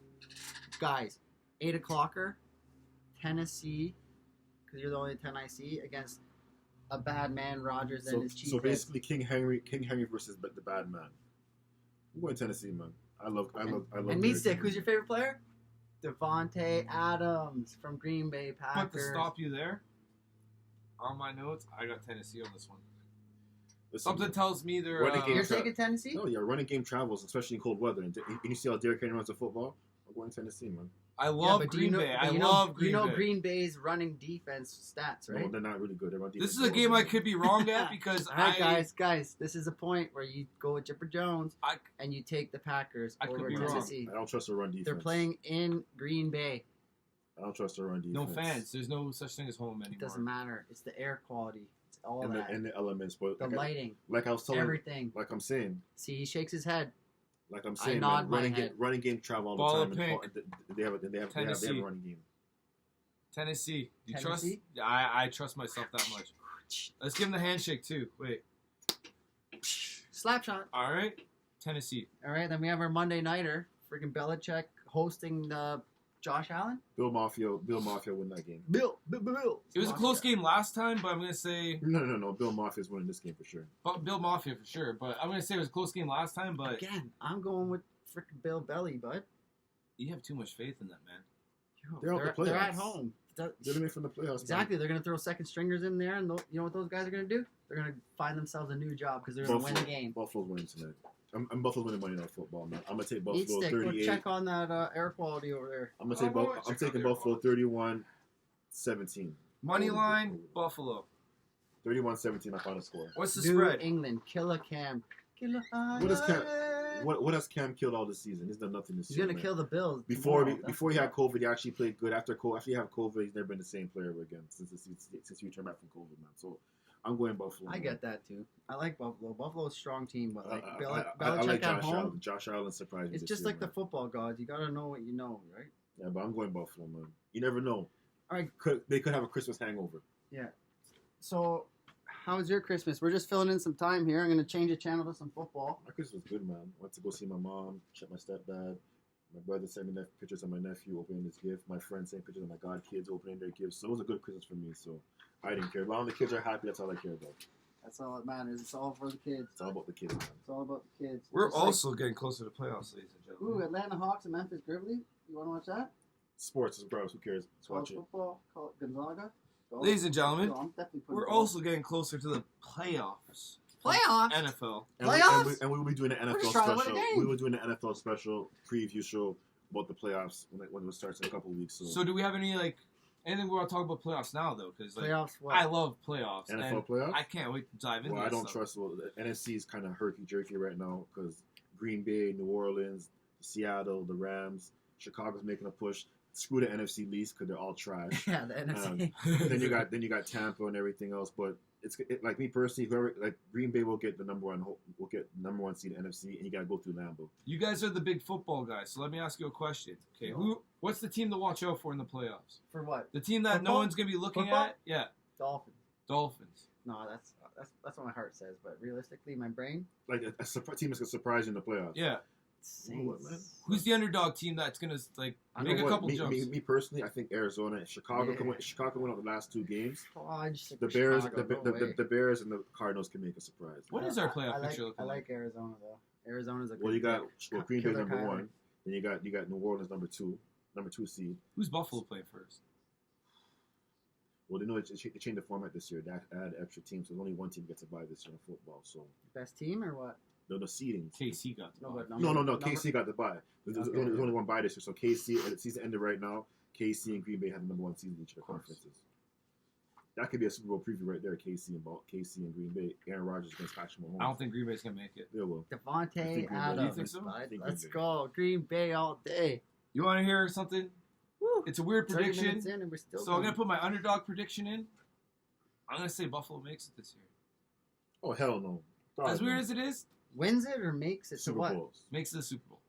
guys, 8 o'clocker, Tennessee, because you're the only 10 I see against a bad man Rodgers and his So cheeseheads. basically, King Henry versus the bad man. I'm going Tennessee, man. I love. And meat stick, who's your favorite player? Devontae Adams from Green Bay Packers. But to stop you there, on my notes, I got Tennessee on this one. Listen, Something tells me they're. Running game You're tra- taking Tennessee? No, yeah, running game travels, especially in cold weather. And you see how Derrick Henry runs the football. I'm going Tennessee, man. I Yeah, love but do Green you know, Bay. but I you know, love Green you know Bay. Green Bay's running defense stats, right? No, they're not really good. They run This defense is a well, game but- I could be wrong at because All right, guys, this is a point where you go with Chipper Jones I and you take the Packers I could over be wrong. Tennessee. I don't trust the run defense. They're playing in Green Bay. I don't trust the run defense. no fans. There's no such thing as home anymore. It doesn't matter. It's the air quality. It's all And that. the elements, but The lighting, like I was telling, everything. like I'm saying, See, he shakes his head. man, nod my running game, head. running game travel all Ball the of time. pink. And they have a running game. Tennessee. You Tennessee? trust? Yeah, I trust myself that much. Let's give him the handshake too. Wait. Slap shot. All right. Tennessee. All right, then we have our Monday nighter. Freaking Belichick hosting Josh Allen. Bill Mafia win that game. Bill. It was a close game last time, but I'm gonna say No. Bill Mafia's winning this game for sure. Bill Mafia for sure. But I'm gonna say it was a close game last time. But Again, I'm going with freaking Bill Belly, bud. you have too much faith in that man. Yo, They're out the they're at playoffs. home. They're gonna make from the playoffs. Exactly. They're going to throw second stringers in there, and you know what those guys are going to do? They're going to find themselves a new job because they're going to win the game. Buffalo's winning tonight. I'm Buffalo's winning Monday Night Football, man. I'm gonna take Eat Buffalo stick. Go 38. check on that air quality over there. I'm gonna take Oh, check I'm out taking their Buffalo 31-17. Money line Buffalo. 31-17. I found a score. What's the New spread? England. Killer Cam. Killer What is Cam? What has Cam killed all this season? He's done nothing this He's year. going to man. kill the Bills. Before tomorrow. before he had COVID, he actually played good. After you have COVID, he's never been the same player again since he returned back from COVID, man. So I'm going Buffalo. I man. get that too. I like Buffalo. Buffalo's a strong team, but like I Belichick like at Josh home, Allen. Josh Allen surprised me. it's this just year, like the man. football gods. You got to know what you know, right? Yeah, but I'm going Buffalo, man. You never know. All right. They could have a Christmas hangover. Yeah. So, how was your Christmas? We're just filling in some time here. I'm going to change the channel to some football. My Christmas was good, man. Went to go see my mom, check my stepdad. My brother sent me pictures of my nephew opening his gift. My friend sent pictures of my godkids opening their gifts. So it was a good Christmas for me. So I didn't care. As long as the kids are happy, that's all I care about. That's all that matters. It's all for the kids. It's all about the kids, man. It's all about the kids. We're Just also getting closer to playoffs, ladies and like, gentlemen. Atlanta Hawks and Memphis Grizzlies. You want to watch that? Sports is gross. Who cares? Let's College watch it. football. Call it Gonzaga. Ladies and gentlemen, I'm definitely putting We're it also getting closer to the playoffs. Playoffs? NFL. And we will be doing an We're NFL just trying to win a special. game. We will be doing an NFL special preview show about the playoffs when it starts in a couple of weeks. So do we have any anything we want to talk about playoffs now though? Because playoffs. What? I love playoffs. NFL and playoffs? I can't wait to dive into. Well, I this don't stuff. trust. Well, the NFC is kind of herky-jerky right now because Green Bay, New Orleans, Seattle, the Rams, Chicago's making a push. Screw the NFC least because they're all trash. Yeah, the NFC. then you got Tampa and everything else. But like me personally, whoever like Green Bay will get the number one seed in the NFC, and you got to go through Lambeau. You guys are the big football guys, so let me ask you a question. Okay, what's the team to watch out for in the playoffs? For what? The team that Football? no one's gonna be looking Football? at? Yeah, Dolphins. Dolphins. No, that's what my heart says. But realistically, my brain. Like a team that's gonna surprise you in the playoffs. Yeah. What, man? Who's the underdog team that's gonna make a couple jumps? Me personally, I think Arizona and Chicago can win. Chicago win out the last two games. Oh, I just The Bears, the Bears and the Cardinals can make a surprise. What is our playoff I picture looking I like? like Arizona though. Arizona's a good. Well, you got Green Bay Killer number Kyler. one. Then you got New Orleans number two seed. Who's Buffalo playing first? Well, they know they changed the format this year. They add extra teams, so only one team gets a bye this year in football. So Best team or what? the seeding. KC got the No, bye. but No. KC got the bye. There's Okay. only one bye this year. So KC, the season ended right now. KC and Green Bay have the number one seed in each of the conferences. That could be a Super Bowl preview right there. KC and Green Bay. Aaron Rodgers against Patrick Mahomes. I don't think Green Bay's gonna make it. They will. Devontae Green Bay. Adams. You think so? bud. I think Let's Green Bay. go. Green Bay all day. You want to hear something? Woo. It's a weird 30 prediction. minutes in and we're still So I'm gonna put my underdog prediction in. I'm gonna say Buffalo makes it this year. Oh hell no! As weird as it is, wins it or makes it to Super what? Bowls. makes it the Super Bowl.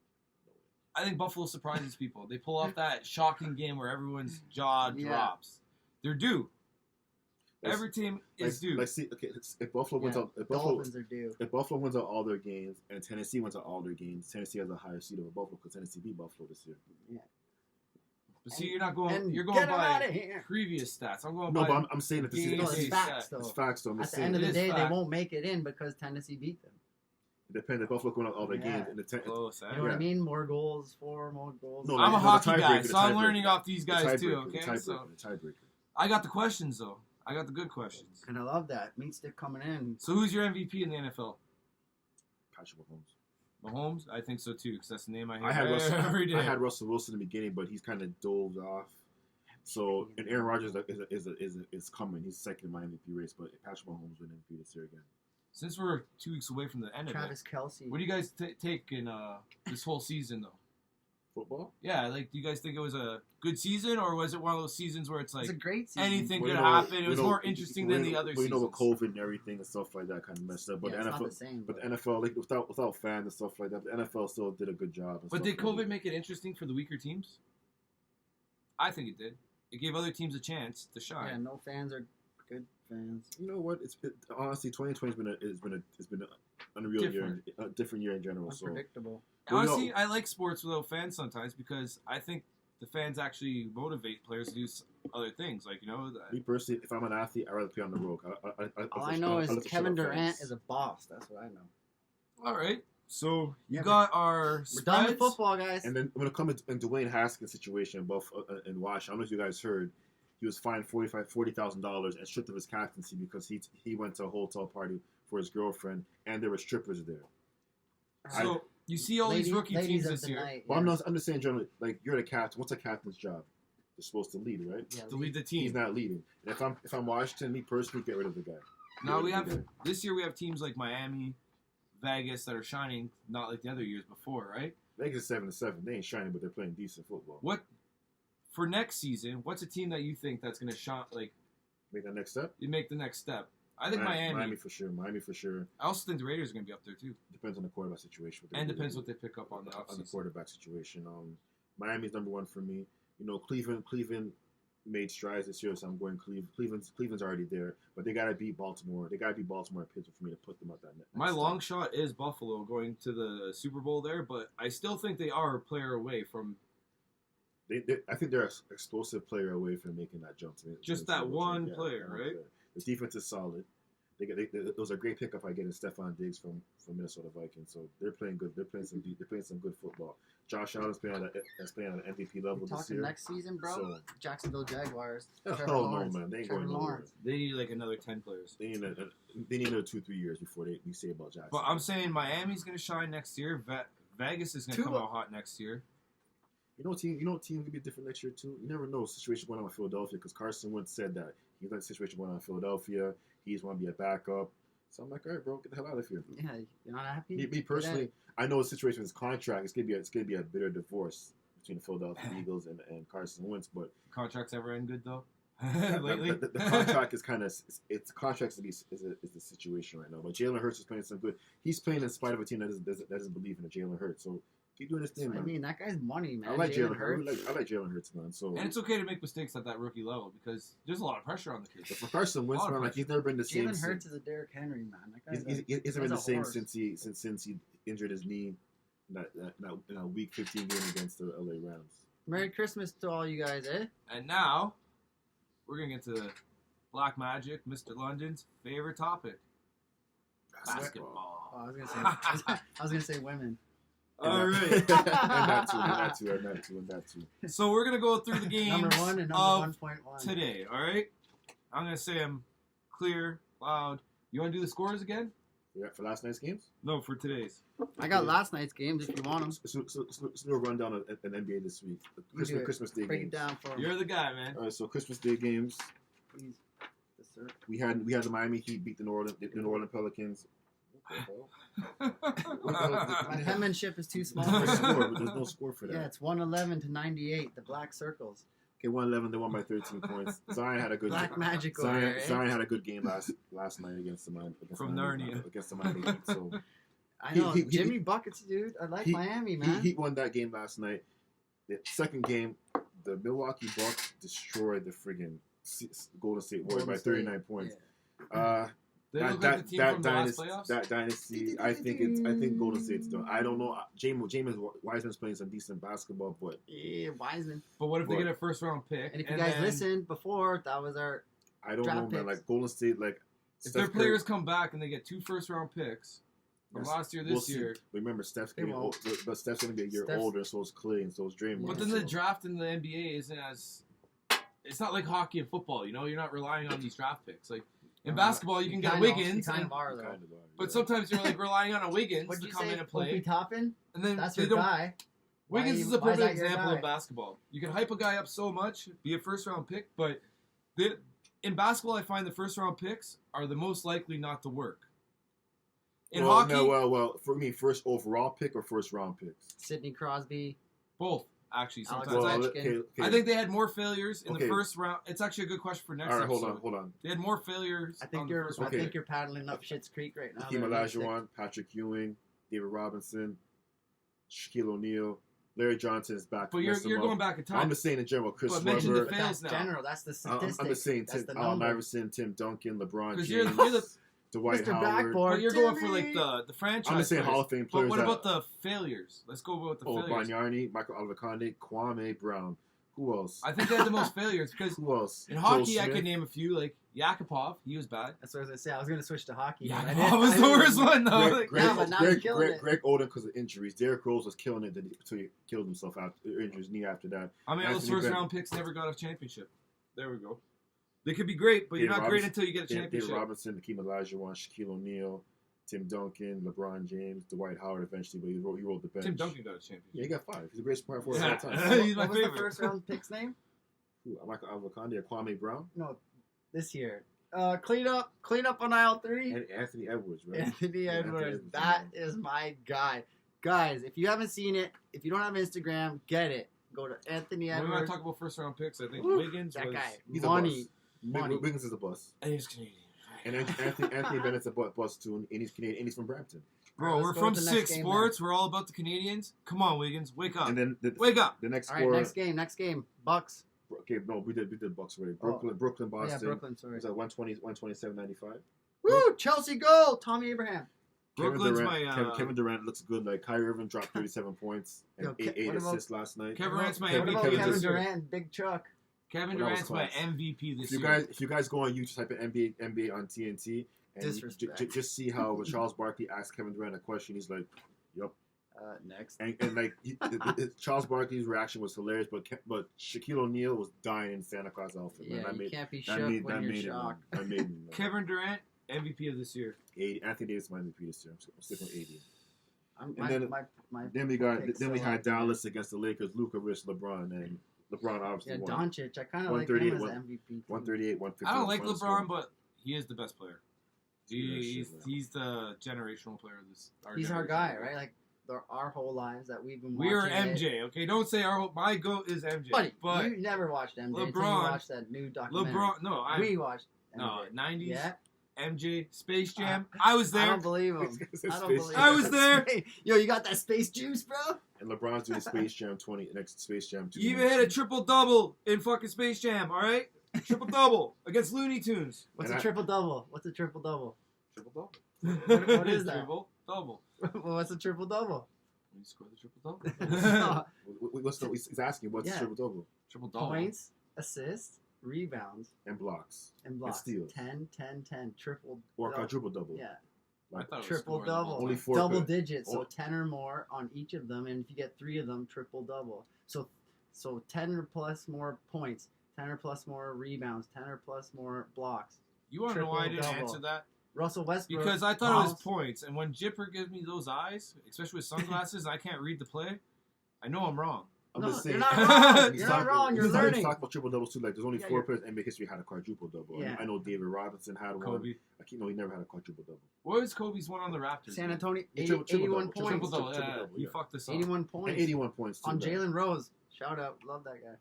I think Buffalo surprises people. They pull off that shocking game where everyone's jaw Yeah. drops. They're due. Let's- Every team is due. Let's see. Okay, if Buffalo wins Yeah, out, Dolphins are due. if Buffalo wins out all their games and Tennessee wins out all their games, Tennessee has a higher seed over Buffalo because Tennessee beat Buffalo this year. But see, you're not going. And You're going get 'em outta by here. previous stats. I'm going No, by. but I'm saying that this game No, is day it's facts stats. though. it's facts. So I'm At just the saying end of It the is day, they fact. won't make it in because Tennessee beat them. it depends. If Buffalo win out all their Yeah. games, and the Close, eh? You know what I Yeah. mean? More goals, more goals. No, I'm a the hockey guy, tiebreaker, so I'm the learning tiebreaker. off these guys too. The Okay, tiebreaker, so the tiebreaker. I got the questions though. I got the good questions. And I love that. Meat stick coming in. So who's your MVP in the NFL? Patrick Mahomes. Mahomes? I think so too, because that's the name I hear I had every day. I had Russell Wilson in the beginning, but he's kind of dove off. So and Aaron Rodgers is coming. He's second in my MVP race, but Patrick Mahomes will MVP this year again. Since we're 2 weeks away from the end of Travis it, Kelce. what do you guys take in this whole season though? Football. Yeah, do you guys think it was a good season, or was it one of those seasons where it's like It's a great season. anything Well, could you know, happen? It you was know, more interesting than the other well, you know, with seasons. COVID and everything and stuff like that, kind of messed up. But Yeah, the it's not NFL, the same. but the NFL, like without fans and stuff like that, the NFL still did a good job. And But stuff did like COVID that. make it interesting for the weaker teams? I think it did. It gave other teams a chance to Yeah, shine. no fans are good fans. You know what? Honestly, 2020 has been an unreal year, a different year in general. So Unpredictable. Well, Honestly, no. I like sports without fans sometimes because I think the fans actually motivate players to do other things. Like, me personally, if I'm an athlete, I'd rather play on the road. All I know is Kevin Durant is a boss. That's what I know. all right. So you Yeah, got our We're done with spreads. football, guys. And then when it comes in Dwayne Haskins' situation, both in Washington, I don't know if you guys heard, he was fined $40,000 and stripped of his captaincy because he went to a hotel party for his girlfriend and there were strippers there. So you see all these rookie ladies teams of this the year night, But yeah. I'm just saying generally, like you're the captain. What's a captain's job? They're supposed to lead, right? Yeah, to lead the He's team. not leading. And if I'm Washington, me personally, get rid of the guy. Now we Get rid have of the guy. this year we have teams like Miami, Vegas that are shining, not like the other years before, right? Vegas is 7-7. They ain't shining, but they're playing decent football. What for next season? What's a team that you think that's going to shine? Like Make that next step. you make the next step? I think Miami. Miami for sure. Miami for sure. I also think the Raiders are going to be up there too, Depends on the quarterback situation. and depends what they pick up on the on the offseason. quarterback situation. Miami's number one for me. Cleveland made strides this year, so I'm going Cleveland's already there, but they gotta beat Baltimore. They gotta beat Baltimore and Pittsburgh for me to put them up that net. My long shot is Buffalo going to the Super Bowl there, but I still think they are a player away from. I think they're an explosive player away from making that jump. Just that one player, right? The defense is solid. It was a great pickup by getting Stephon Diggs from Minnesota Vikings. So they're playing good. They're playing some good football. Josh Allen's playing at an MVP level this year. Next season, bro. So, Jacksonville Jaguars. Hell no, man. They ain't going nowhere. They need like another 10 players. They need another 2-3 years before we say about Jacksonville. But I'm saying Miami's going to shine next year. Vegas is going to come out hot next year. You know, team could be different next year too. You never know. Situation going on with Philadelphia because Carson Wentz said that he's like the situation going on in Philadelphia. He just want to be a backup. So I'm like, all right, bro, get the hell out of here. Yeah, you're not happy. Me personally, I know the situation with his contract. It's gonna be a bitter divorce between the Philadelphia Eagles and Carson Wentz. But contracts ever end good though? Lately, the contract is kind of is the situation right now. But Jalen Hurts is playing some good. He's playing in spite of a team that doesn't believe in Jalen Hurts. So keep doing this thing, man. I mean, that guy's money, man. I like Jalen Hurts. I like Jalen Hurts, man. So and it's okay to make mistakes at that rookie level because there's a lot of pressure on the kid. For Carson Wentz, man, like he's never been the same. Jalen Hurts is a Derrick Henry, man. He hasn't been the same since he injured his knee in a Week 15 game against the LA Rams. Merry Christmas to all you guys, eh? And now we're gonna get to Black Magic, Mr. London's favorite topic: basketball. Oh, I was gonna say women. All right. and that too. So we're going to go through the games number 1 and number 1.1 today, all right? I'm going to say them clear, loud. You want to do the scores again? Yeah, for last night's games? No, for today's. I got last night's games if you want them. So we'll run down an NBA this week. Christmas Day Break games. it down for me. You're the guy, man. All right, so Christmas Day games. Please. Yes, sir. We had the Miami Heat beat the New Orleans Pelicans. My penmanship is too small. There's no score for that. Yeah, it's 111-98. The black circles. Okay, 111. They won by 13 points. Zion had a good Black magic over Zion, there, eh? Zion had a good game last night against the Miami. Against the Miami Heat. So I know Jimmy buckets, dude. I like Miami, man. He won that game last night. The second game, the Milwaukee Bucks destroyed the friggin' Golden State Warriors by 39 points. Yeah. That dynasty, I think Golden State's done. I don't know. James Wiseman's playing some decent basketball, but yeah, Wiseman. But what if they get a first round pick? And if you guys listened before, that was our. I don't know, man. Like Golden State, like if their players come back and they get 2 first round picks from last year, this year. Remember, Steph's getting old, but Steph's gonna be a year older, so is Clay and so is Draymond. But then the draft in the NBA isn't as. It's not like hockey and football. You know, you're not relying on these draft picks like. In basketball, you can get Wiggins, but sometimes you're like relying on a Wiggins to come in and play. Toppin? And then that's your guy. Wiggins is a perfect example of basketball. You can hype a guy up so much, be a first round pick, but in basketball, I find the first round picks are the most likely not to work. In hockey, for me, first overall pick or first round picks. Sidney Crosby, both. Actually, sometimes I think they had more failures in the first round. It's actually a good question for next. All right, hold on. They had more failures. I think you're paddling up Schitt's Creek right now. Hakeem Olajuwon, Patrick Ewing, David Robinson, Shaquille O'Neal, Larry Johnson is back. But you're going back in time. I'm just saying in general, Chris Webber. Mention the fails now. General, that's the statistic. I'm just saying Allen Iverson, Tim Duncan, LeBron James. You're the Dwight Mr. Howard. Backboard, but you're going for like the franchise. I'm just saying Hall of Fame players. But what about the failures? Let's go with the failures. Bargnani, Michael Olivecande, Kwame Brown. Who else? I think they had the most failures because who else? In hockey, I could name a few like Yakupov. He was bad. That's what I was gonna say. I was gonna switch to hockey. Yakupov was the worst one though. Greg Oden because of injuries. Derrick Rose was killing it until he killed himself after injured his knee after that. I mean, those first round picks never got a championship. There we go. They could be great, but you're not great until you get a championship. David Robinson, Hakeem Olajuwon, Shaquille O'Neal, Tim Duncan, LeBron James, Dwight Howard eventually, but he rolled the bench. Tim Duncan got a championship. Yeah, he got 5. He's the greatest point forward of all time. He's my favorite. What was the first round pick's name? Michael Olivecande or Kwame Brown? No, this year. Clean up on aisle 3. And Anthony Edwards, right? Anthony Edwards. That is my guy. Guys, if you haven't seen it, if you don't have Instagram, get it. Go to Anthony Edwards. When we talk about first round picks, I think Wiggins that was... guy. He's money. Wiggins is a bust. And he's Canadian. And Anthony Bennett's a bust too, and he's Canadian, and he's from Brampton. Bro, Let's we're go from with the next 6 game Sports. We're all about the Canadians. Come on, Wiggins. Wake up. And then Wake up. the next All score. right, next game. Bucks. Okay, no, we did Bucks already. Oh. Brooklyn, Oh, yeah, Boston. Brooklyn. Sorry. Was that 127-95? Woo! Chelsea goal. Tommy Abraham. Brooklyn's Kevin Durant looks good. Like Kyrie Irving dropped 37 points and Yo, eight what about- assists last night. Kevin Durant's my Kevin- MVP What about Kevin this year. Durant and Big Chuck? Kevin Well, that was Durant's my class. MVP this year. If you guys go on YouTube, type in NBA on TNT, and Disrespect. just see how when Charles Barkley asked Kevin Durant a question, he's like, "Yep." Next. And like Charles Barkley's reaction was hilarious, but Shaquille O'Neal was dying in Santa Claus outfit. Yeah, Man. you can't be shook when you're made shocked. It, man. That made me, man. Kevin Durant, MVP of this year. 80. Anthony Davis my MVP this year. I'm sticking with 80. I'm, And my Then we picks had so Dallas against the Lakers. Luka versus LeBron, and LeBron obviously Yeah, won. Doncic. I kind of like him as 138, MVP. 138, 150. I don't like final LeBron, score. but he is the best player. He's the generational player of this. He's our generation. guy, right? Like our whole lives that we've been We are watching. it. MJ, okay? Don't say my goat is MJ. Buddy, but you never watched MJ until you LeBron- watched that new documentary. LeBron, no, we watched MJ. no, 90s, Yeah? MJ, Space Jam. I was I there. don't believe him. I don't believe I him. was there. Yo, you got that space juice, bro? And LeBron's doing Space Jam 20 next Space Jam 2. You even hit a triple double in fucking Space Jam, all right? Triple double against Looney Tunes. What's And a triple double? What's a triple double? Triple double. What is that? Triple double. What's a triple double? When you score the triple double. He's asking what's Yeah. triple double Triple double. Points, assists, rebounds, and blocks and blocks. steals. 10, 10, 10. Triple or double. quadruple double. Yeah. I thought it was Triple scoring the whole double. time. Only four Double could. digits, so Oh. 10 or more on each of them, and if you get 3 of them, triple double. So 10 or plus more points, 10 or plus more rebounds, 10 or plus more blocks. You want to know why I didn't Triple-double. answer that? Russell Westbrook. Because I thought it was Miles- points, and when Jipper gives me those eyes, especially with sunglasses, and I can't read the play, I know I'm wrong. I'm No, just saying. you're not wrong. He's You're not talking- wrong. You're he's learning. talking about triple doubles too. Like there's only Yeah, 4 you're- players in NBA history had a quadruple double. Yeah. I know David Robinson had one. Kobe. He never had a quadruple double. What was Kobe's one on the Raptors? San Antonio, Triple 81 double. points. Triple double. Triple-double, You yeah. fucked this up. 81 points. And 81 points too. on man. Jalen Rose. Shout out. Love that guy.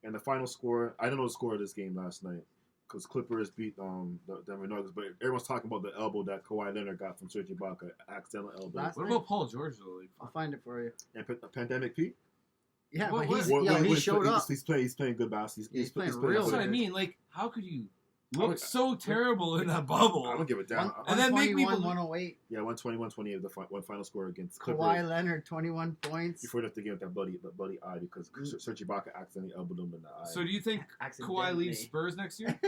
And the final score, I don't know the score of this game last night because Clippers beat the Denver Nuggets, but everyone's talking about the elbow that Kawhi Leonard got from Serge Ibaka, accidental elbow. Last What night? about Paul George though? Like, I'll find it for you. And Pandemic Pete. Yeah, What- but he's, what- yo, he he's showed play- up. He's playing good basketball. He's playing real that's what I good. mean. Like, how could you I look would- so terrible in that bubble? I don't give a damn. And then make me 121, believe- 108. Yeah, 120-128, one final score against Clippers. Kawhi Leonard, 21 points. Before they have to give that bloody eye because Serge Ibaka accidentally elbowed him in the eye. So do you think Kawhi Accidentally. leaves Spurs next year?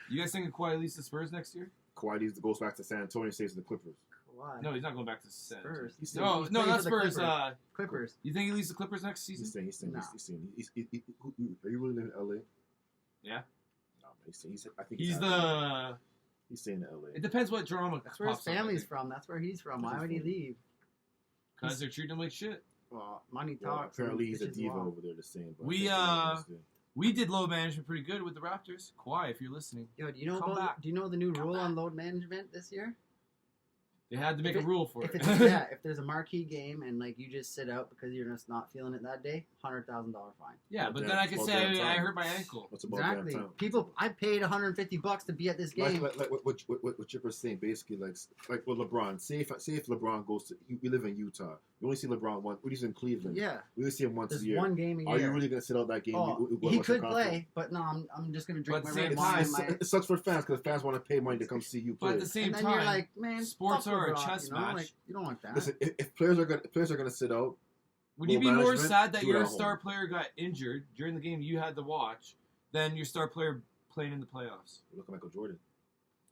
You guys think Kawhi leaves the Spurs next year? Kawhi goes back to San Antonio and stays with the Clippers. Kawhi. No, he's not going back to San Antonio. Spurs. He's No, He's no, playing not for the Spurs. Clippers. Clippers. You think he leaves the Clippers next season? He's staying. Nah. Are you really living in LA? Yeah. No, I think He's he's staying in LA. It depends what drama. That's where his family's from. That's where he's from. Why would he leave? Because they're treating him like shit. Well, money Well, talks. apparently he's a bitches diva walk. over there. The same. but We, I think he's We did load management pretty good with the Raptors. Kawhi, if you're listening. Yo, do you know Come about, back. do you know the new Come rule back. on load management this year? They had to make If a rule for If it. it's if there's a marquee game and like you just sit out because you're just not feeling it that day, $100,000 fine. Yeah, but Well, then I could well, say damn I time. hurt my ankle. What's about Exactly. damn time? People, I paid $150 to be at this game. Like what Chipper's saying, basically, like with LeBron. Say if LeBron goes to, we live in Utah. We only see LeBron once. We live in Cleveland. Yeah, We only see him once there's a year. one game a year. Are you really gonna sit out that game? Oh, with he Western could Conference? play, but no, I'm just gonna drink But my at red the wine. same It sucks for fans because fans want to pay money to come see you But play. at the same and then time, you're like, man, sports fuck are a LeBron, chess you know? match. Like, you don't want that. Listen, if players are gonna sit out, would you Load be more management, sad that do it your at home. star player got injured during the game you had to watch than your star player playing in the playoffs? look at Michael Jordan.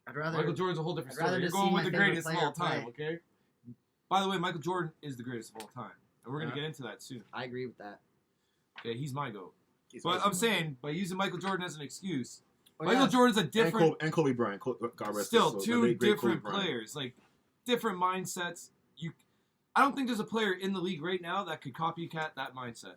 I'd rather. Michael Jordan's a whole different I'd rather story. You're just going see with my the favorite greatest of all player time, okay? By the way, Michael Jordan is the greatest of all time. And we're going to Yeah. get into that soon. I agree with that. Okay, he's my GOAT. He's But awesome. I'm saying, by using Michael Jordan as an excuse, Oh, Michael yeah. Jordan's a and different, Kobe Bryant. God rest still his soul. two The late, great different Kobe Bryant. players, like different mindsets. I don't think there's a player in the league right now that could copycat that mindset.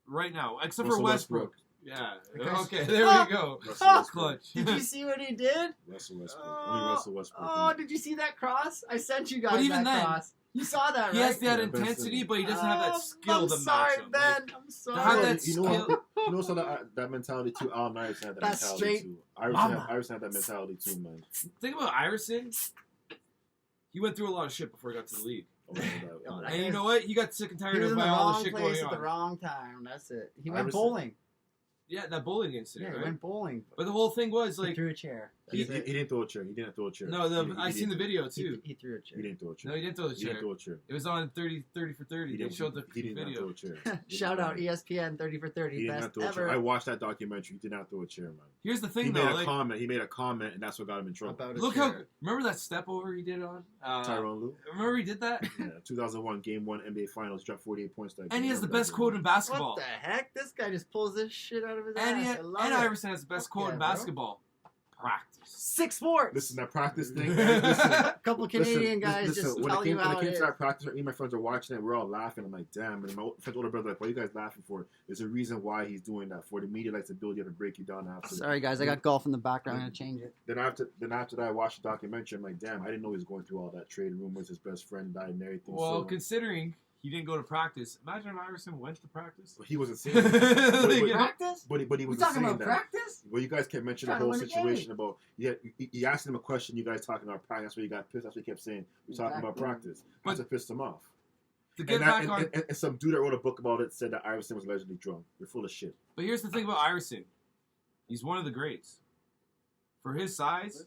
Right now, except for Russell Westbrook. Yeah. Because- Okay, there we go. Russell Westbrook. Clutch. Did you see what he did? Russell Westbrook. Only Russell Westbrook. Oh, did you see that cross? I sent you guys But even that then, cross. You saw that, right? He has that Yeah, Ben intensity, Simmons. but he doesn't have that skill I'm to sorry, match him. Ben. Like, I'm to sorry. have You that know- skill. You know also that mentality too. Allen Iverson had that That's mentality straight too. mama. Iverson had that mentality too, man. Think about Iverson. He went through a lot of shit before he got to the league. Oh, no, that And you guy's- know what? He got sick and He tired was of in the all the wrong shit place going at the on. wrong time. That's it. He went Iverson- bowling. Yeah, that bowling incident, Yeah, he right? went bowling. But the whole thing was He like, threw a chair. He That's it. didn't throw a chair. He didn't throw a chair. no, He I seen the didn't- video too. He threw a chair. He didn't throw a chair. No, he didn't throw the He didn't chair. throw a chair. It was on 30 for 30. He They didn't- showed the he did not video. throw a chair. Shout out ESPN 30 for 30. He did Best not throw a chair. ever I watched that documentary. He did not throw a chair, man. Here's the He thing, made though. a Like, comment. He made a comment, and that's what got him in trouble. about a look chair. how. Remember that step over he did on? Tyrone Lue. Remember he did that? Yeah, 2001 Game 1 NBA Finals, dropped 48 points. That And game. he has the Remember best that quote game? in basketball. What the heck? This guy just pulls this shit out of his And, ass. I love and it. Iverson has the best Fuck quote yeah, in bro. basketball. Practice. 6 sports. Listen, that practice thing. Man, listen, A couple Canadian guys just when tell it you came, how when it it came is. to that practice, me and my friends are watching it. We're all laughing. I'm like, damn. And my friend's older brother like, what are you guys laughing for? There's a reason why he's doing that. For the media likes to build you up and break you down after. Sorry guys, I got golf in the background. I'm gonna change it. Then after that, I watched the documentary. I'm like, damn, I didn't know he was going through all that trade rumors. His best friend died and everything. Well, so, considering he didn't go to practice, imagine if Iverson went to practice. he wasn't saying that. Like, Practice? But he We wasn't talking saying about that. practice? Well, you guys kept mentioning the Trying to whole win a situation about you asked him a question. You guys talking about practice. That's why you got pissed. That's what he kept saying. We're talking about Exactly. practice. That's what pissed him off. To get And, back on. and some dude that wrote a book about it said that Iverson was allegedly drunk. You're full of shit. But here's the thing about Iverson. He's one of the greats. For his size,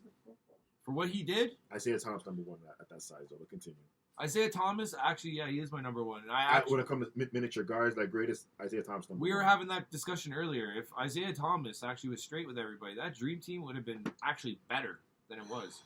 for what he did, Isaiah Thomas number one at that size. Though, but continue. Isaiah Thomas, actually, yeah, he is my number one. And When it comes to miniature guards, like greatest Isaiah Thomas number we one. were having that discussion earlier. If Isaiah Thomas actually was straight with everybody, that dream team would have been actually better than it was.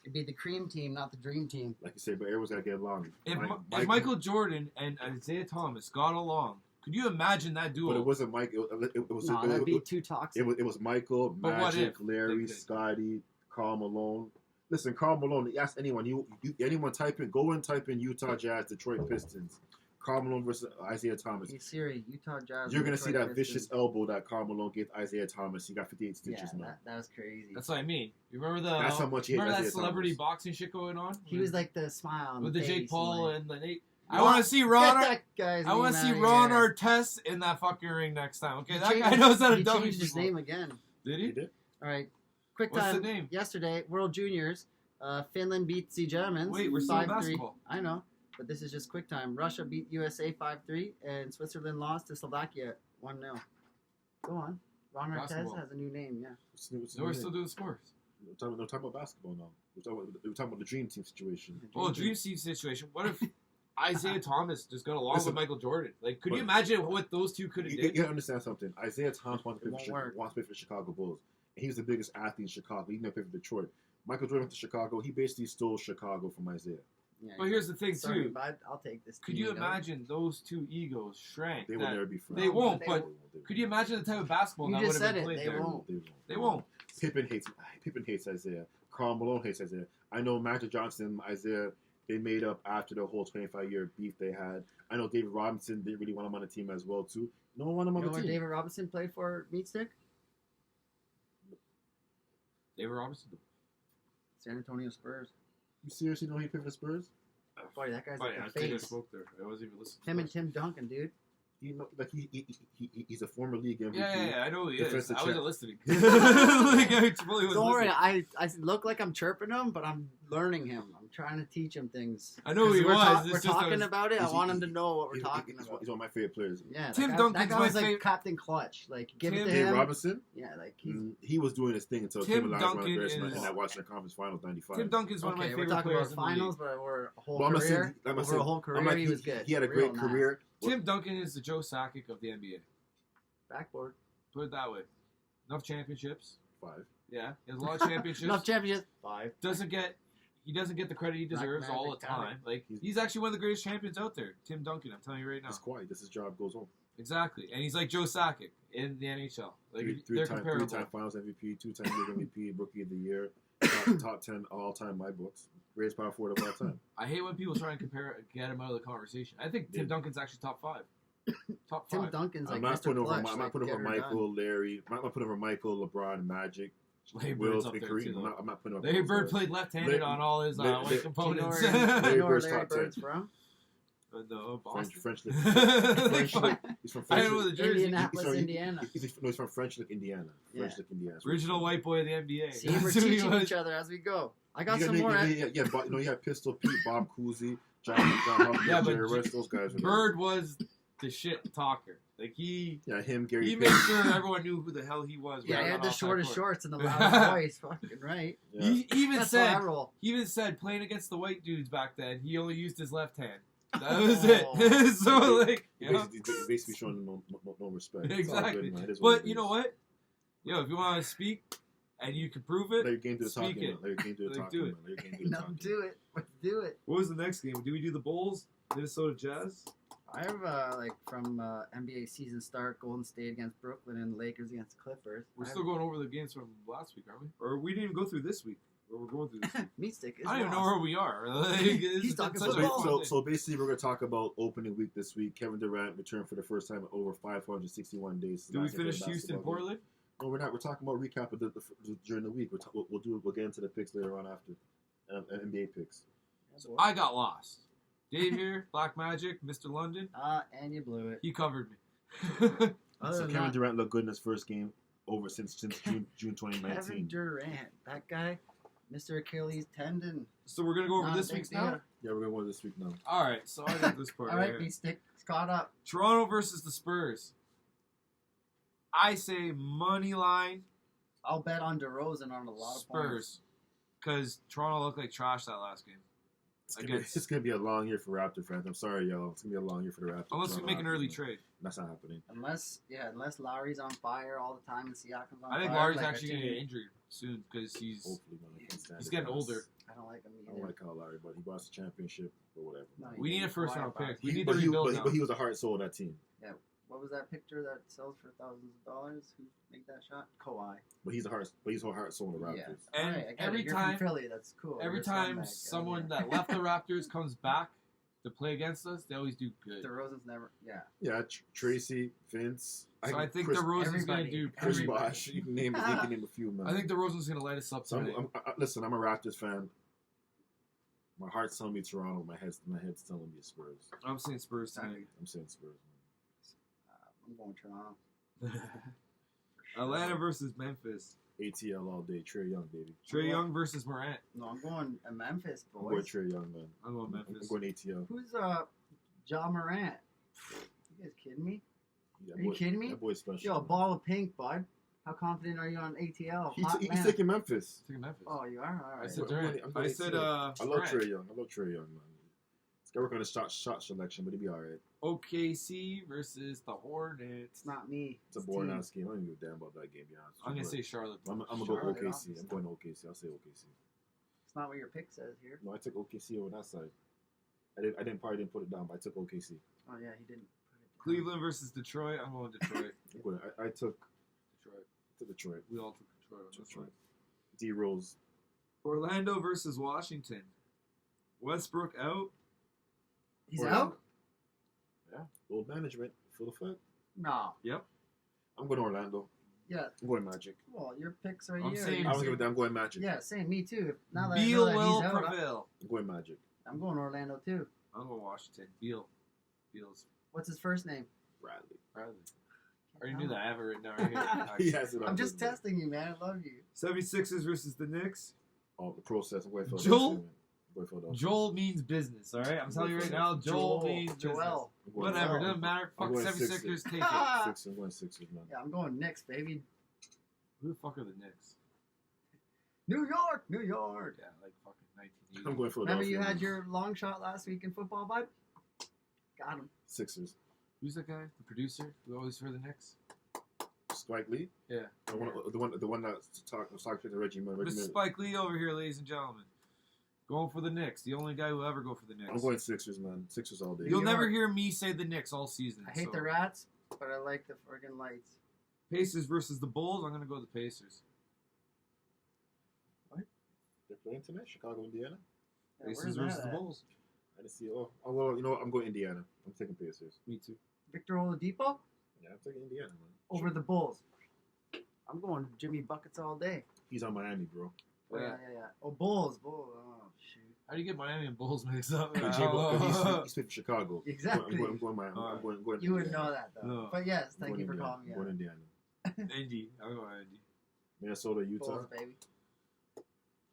It'd be the cream team, not the dream team. Like you said, but everyone's got to get along. If Michael Jordan and Isaiah Thomas got along, could you imagine that duo? But it wasn't Mike. It was. No, that'd be too toxic. It was Michael, But what Magic, if? Larry, Scotty, Karl Malone. Listen, Karl Malone. You ask anyone. Anyone type in Utah Jazz, Detroit Pistons. Karl Malone versus Isaiah Thomas. Hey Siri, Utah Jazz. You're gonna see Detroit that Pistons. vicious elbow that Karl Malone gave Isaiah Thomas. He got 58 Yeah, stitches now. that was crazy. That's what I mean. You remember the? That's how much he hates remember that Isaiah celebrity Thomas. boxing shit going on? He was like the smile on with the the face Jake Paul like, and the Nate. I want to see Ron. Get that guy's I want to name see outta Ron here. Artest in that fucking ring next time. Okay, He that changed- guy knows how to He dump changed his people. name again. Did He he? did. All right, quick What's the time. name? Yesterday, World Juniors. Finland beats the Germans. Wait, we're still in 5-3. basketball. I know, but this is just quick time. Russia beat USA 5-3, and Switzerland lost to Slovakia 1-0. Go on. Ron Artest Basketball. has a new name. Yeah. No, we're still doing sports. We're talking about basketball now. We're talking about the dream team situation. Well, dream team situation. What if Isaiah Thomas just got along Listen, with Michael Jordan? Like, could but- you imagine what those two could have You did? gotta understand something. Isaiah Thomas wants to It won't work. play for the Chicago Bulls. And he was the biggest athlete in Chicago. He never played for Detroit. Michael Jordan went to Chicago. He basically stole Chicago from Isaiah. Yeah, But here's the thing, sorry, too. but I'll take this. Could team, you though. imagine those two egos shrank? They will that- never be friends. They won't, They but won't. could you imagine the type of basketball You that just would have said been it, played they there? won't. They won't. Pippen hates Isaiah. Karl Malone hates Isaiah. I know Magic Johnson and Isaiah, they made up after the whole 25-year beef they had. I know David Robinson didn't really want him on the team as well, too. No one wanted him You on know the where team. David Robinson played for Meat Stick? David Robinson. San Antonio Spurs. You seriously know he played for the Spurs? Boy, that guy's Funny, I like the think I face. spoke there. I wasn't even listening. Him and Tim Duncan, dude. You know, like he's a former league MVP. Yeah, I know who he is. Defensive I wasn't champ. listening. Like, I totally wasn't Don't worry, listening. I look like I'm chirping him, but I'm learning him. I'm trying to teach him things. I know who 'Cause he we're was. we're It's just I talking was- about it. I He's- want him to know what we're talking He's about. one of my favorite players. Yeah, Tim that Duncan's guy my was like favorite- Captain Clutch. Like, give it Tim- to Dave him. Robinson, Yeah, like he's he was doing his thing until Tim Tim Duncan embarrassment is- in that Western Conference Finals '95. Tim Duncan's one of my okay. We're favorite talking players about in the finals, league. but we're a whole Well, I'm not career. saying- I'm not Over saying- a whole career, I'm like, he was good. He had a Real great nice. career. Tim Duncan is the Joe Sakic of the NBA. Backboard. Put it that way. Enough championships. 5. Yeah, he has a lot of championships. Enough championships. 5. He doesn't get the credit he deserves Black all the Magic talent. time. Like, he's actually one of the greatest champions out there. Tim Duncan, I'm telling you right now. He's quiet. This is his job goes on. Exactly, and he's like Joe Sakic in the NHL. Like, they're Three-time comparable. Finals MVP, 2-time League MVP, Rookie of the Year, top 10 all time in my books, greatest power forward of all time. I hate when people try and get him out of the conversation. I think Tim Yeah. Duncan's actually top 5. Top 5. Tim Duncan's like I'm not Mr. putting over. Clutch. I'm not like, putting over get her done. Michael, Larry. I'm not putting over Michael, LeBron, Magic, Larry Wilt, Bird's up and there Kareem. too, though. I'm not putting over. Larry those Bird guys. played left-handed Larry- on all his Larry- white Do you know components. where, Larry you know where Bird's Larry top 10. Bird's from? No, Boston. French Lick. Like, French Lick. He's from I French don't know Lick. the jersey. Indianapolis, Sorry, Indiana. He's from French Lick, Indiana. French Yeah. Lick, Indiana. Original white boy of the NBA. See, we're That's who he teaching was. each other as we go. I got some more. But you had Pistol Pete, Bob Cousy, John Humphrey, Yeah, but Jerry West, those guys. Bird was the shit talker. Like Gary. He made sure everyone knew who the hell he was. Yeah, when he he had went the outside shortest court. shorts and the loudest voice. Fucking right. Yeah. He even That's said how I roll. playing against the white dudes back then, he only used his left hand. That was it. So like, basically showing no respect. Exactly. Good, man. It is But it you know is. what? If you want to speak and you can prove it, Let your game do the speak talking. it. Man. Let your game do the Like, talking. do Man. it. Let your game do the No, talking. do it. Let's do it. what was the next game? Do we do the Bulls, Minnesota Jazz? I have from NBA season start, Golden State against Brooklyn and Lakers against the Clippers. We're still going over the games from last week, aren't we? Or we didn't even go through this week. Or we're going through this week. Meat stick. Is I don't even know lost. where we are. Like, He's talking such a football. fun thing. So basically, we're going to talk about opening week this week. Kevin Durant returned for the first time in over 561 days. Did we finish Houston, Portland? No, we're not. We're talking about recap of during the week. We'll get into the picks later on after NBA picks. So I got lost. Dave here, Black Magic, Mr. London. And you blew it. He covered me. Other So than Kevin that, Durant looked good in his first game over since June Kevin 2019. Durant, that guy, Mr. Achilles tendon. So we're going to go over Not a this big week's deal. now? Yeah, we're going to go this week now. All right, so I got this part All right right, here. Meat stick, it's caught up. Toronto versus the Spurs. I say money line I'll bet on DeRozan on a lot of points. Spurs. Because Toronto looked like trash that last game. It's gonna be a long year for Raptor fans. I'm sorry, y'all. It's gonna be a long year for the Raptors. Unless we make an early trade. That's not happening. Unless Lowry's on fire all the time and Siakam's on fire. I think Lowry's like actually going to team. get injured soon because he's Hopefully, man. I can't stand he's it, getting guys. older. I don't like him I either. don't like Kyle Lowry, but he brought us a championship or whatever. No, We need a first round Quiet pick. about We it. need to rebuild now. But he was the heart and soul of that team. What was that picture that sells for thousands of dollars? Who made that shot? Kawhi. But he's the heart and soul of the Raptors. Yeah. And Alright, I get every it. You're time- from Philly, that's cool. Every You're a time scumbag. someone Yeah. that left the Raptors comes back to play against us, they always do good. DeRozan's never. Yeah. Yeah, Tracy, Vince. So I think Chris, DeRozan's going to everybody. do Chris pretty Bosh. You can name a few, man. I think DeRozan's going to light us up So today. listen, I'm a Raptors fan. My heart's telling me Toronto. My head's telling me Spurs. I'm saying Spurs tonight. I'm saying Spurs. I'm going Toronto. Atlanta versus Memphis. ATL all day. Trey Young, baby. Trey Young versus Morant. No, I'm going Memphis, I'm going boys. Trey Young, man. I'm going I'm Memphis. going ATL. Who's John Morant? You guys kidding me? Yeah, Are you kidding me? That boy's special. Yo, a man. ball of pink, bud. How confident are you on ATL? Hot He's man. taking Memphis. Taking Memphis. Oh, you are? All right. I said I'm Durant. going- I'm going I said ATL. I love Morant. Trey Young. I love Trey Young, man. He's got to work on his shot selection, but he'll be all right. OKC versus the Hornets. It's not me. It's a boring ass game. I don't even give a damn about that game, to be honest. I'm going to But say Charlotte. I'm going to go Charlotte, OKC. obviously. I'm going OKC. I'll say OKC. It's not what your pick says here. No, I took OKC over that side. I didn't put it down, but I took OKC. Oh yeah, he didn't. Put it down. Cleveland versus Detroit. I'm going Detroit. I took Detroit. Detroit. We all took Detroit on this Detroit. one. D Rose. Orlando versus Washington. Westbrook out. He's Or- out. Old management. Full effect. No. I'm going Orlando. Yeah. I'm going Magic. Well, your picks are I'm here. saying- I don't give a damn. I'm going Magic. Yeah, same. Me too. Now that I know Beal that will he's out, prevail. I'm going Magic. I'm going Orlando too. I'm going Washington. Beal. Beal's What's his first name? Bradley. Bradley. I already knew that. I have it written down right He here. has it on I'm just his- testing you, man. I love you. 76ers versus the Knicks. Oh, the process. I'm going Philadelphia. Joel? I'm going Philadelphia. Joel means business, all right? I'm telling you right now, Joel means business. Joel. I'm going Whatever, Sixers. doesn't matter. I'm Fuck going 76ers, Sixers. take it. I'm going Sixers, man. Yeah, I'm going Knicks, baby. Who the fuck are the Knicks? New York, New York. Yeah, like fucking I'm 1980. going Philadelphia. Remember you had man. your long shot last week in football, bud? Got him. Sixers. Who's that guy? The producer who always for the Knicks? Spike Lee. Yeah. The one that was talking to Reggie Miller. Mr. Spike Lee over here, ladies and gentlemen. Going for the Knicks. The only guy who will ever go for the Knicks. I'm going Sixers, man. Sixers all day. You'll New never York. hear me say the Knicks all season. I hate so. the Rats, but I like the friggin' Lights. Pacers versus the Bulls. I'm going to go the Pacers. They're playing tonight. Chicago, Indiana. Yeah, Pacers where's that versus the at? Bulls. I didn't see. Oh, well, you know what? I'm going Indiana. I'm taking Pacers. Me too. Victor Oladipo Yeah, I'm taking Indiana, man. over the Bulls. I'm going Jimmy Buckets all day. He's on Miami, bro. Oh, yeah. Oh, Bulls. Oh, shoot. How do you get Miami and Bulls mixed up? He's playing for Chicago. Exactly. I'm going Miami. I'm going You would Indiana. know that, though. No. But yes, I'm thank you going for Indiana. calling me I'm going out. Indiana. Indy. I'm going Indy. Minnesota, Utah. Bulls, baby.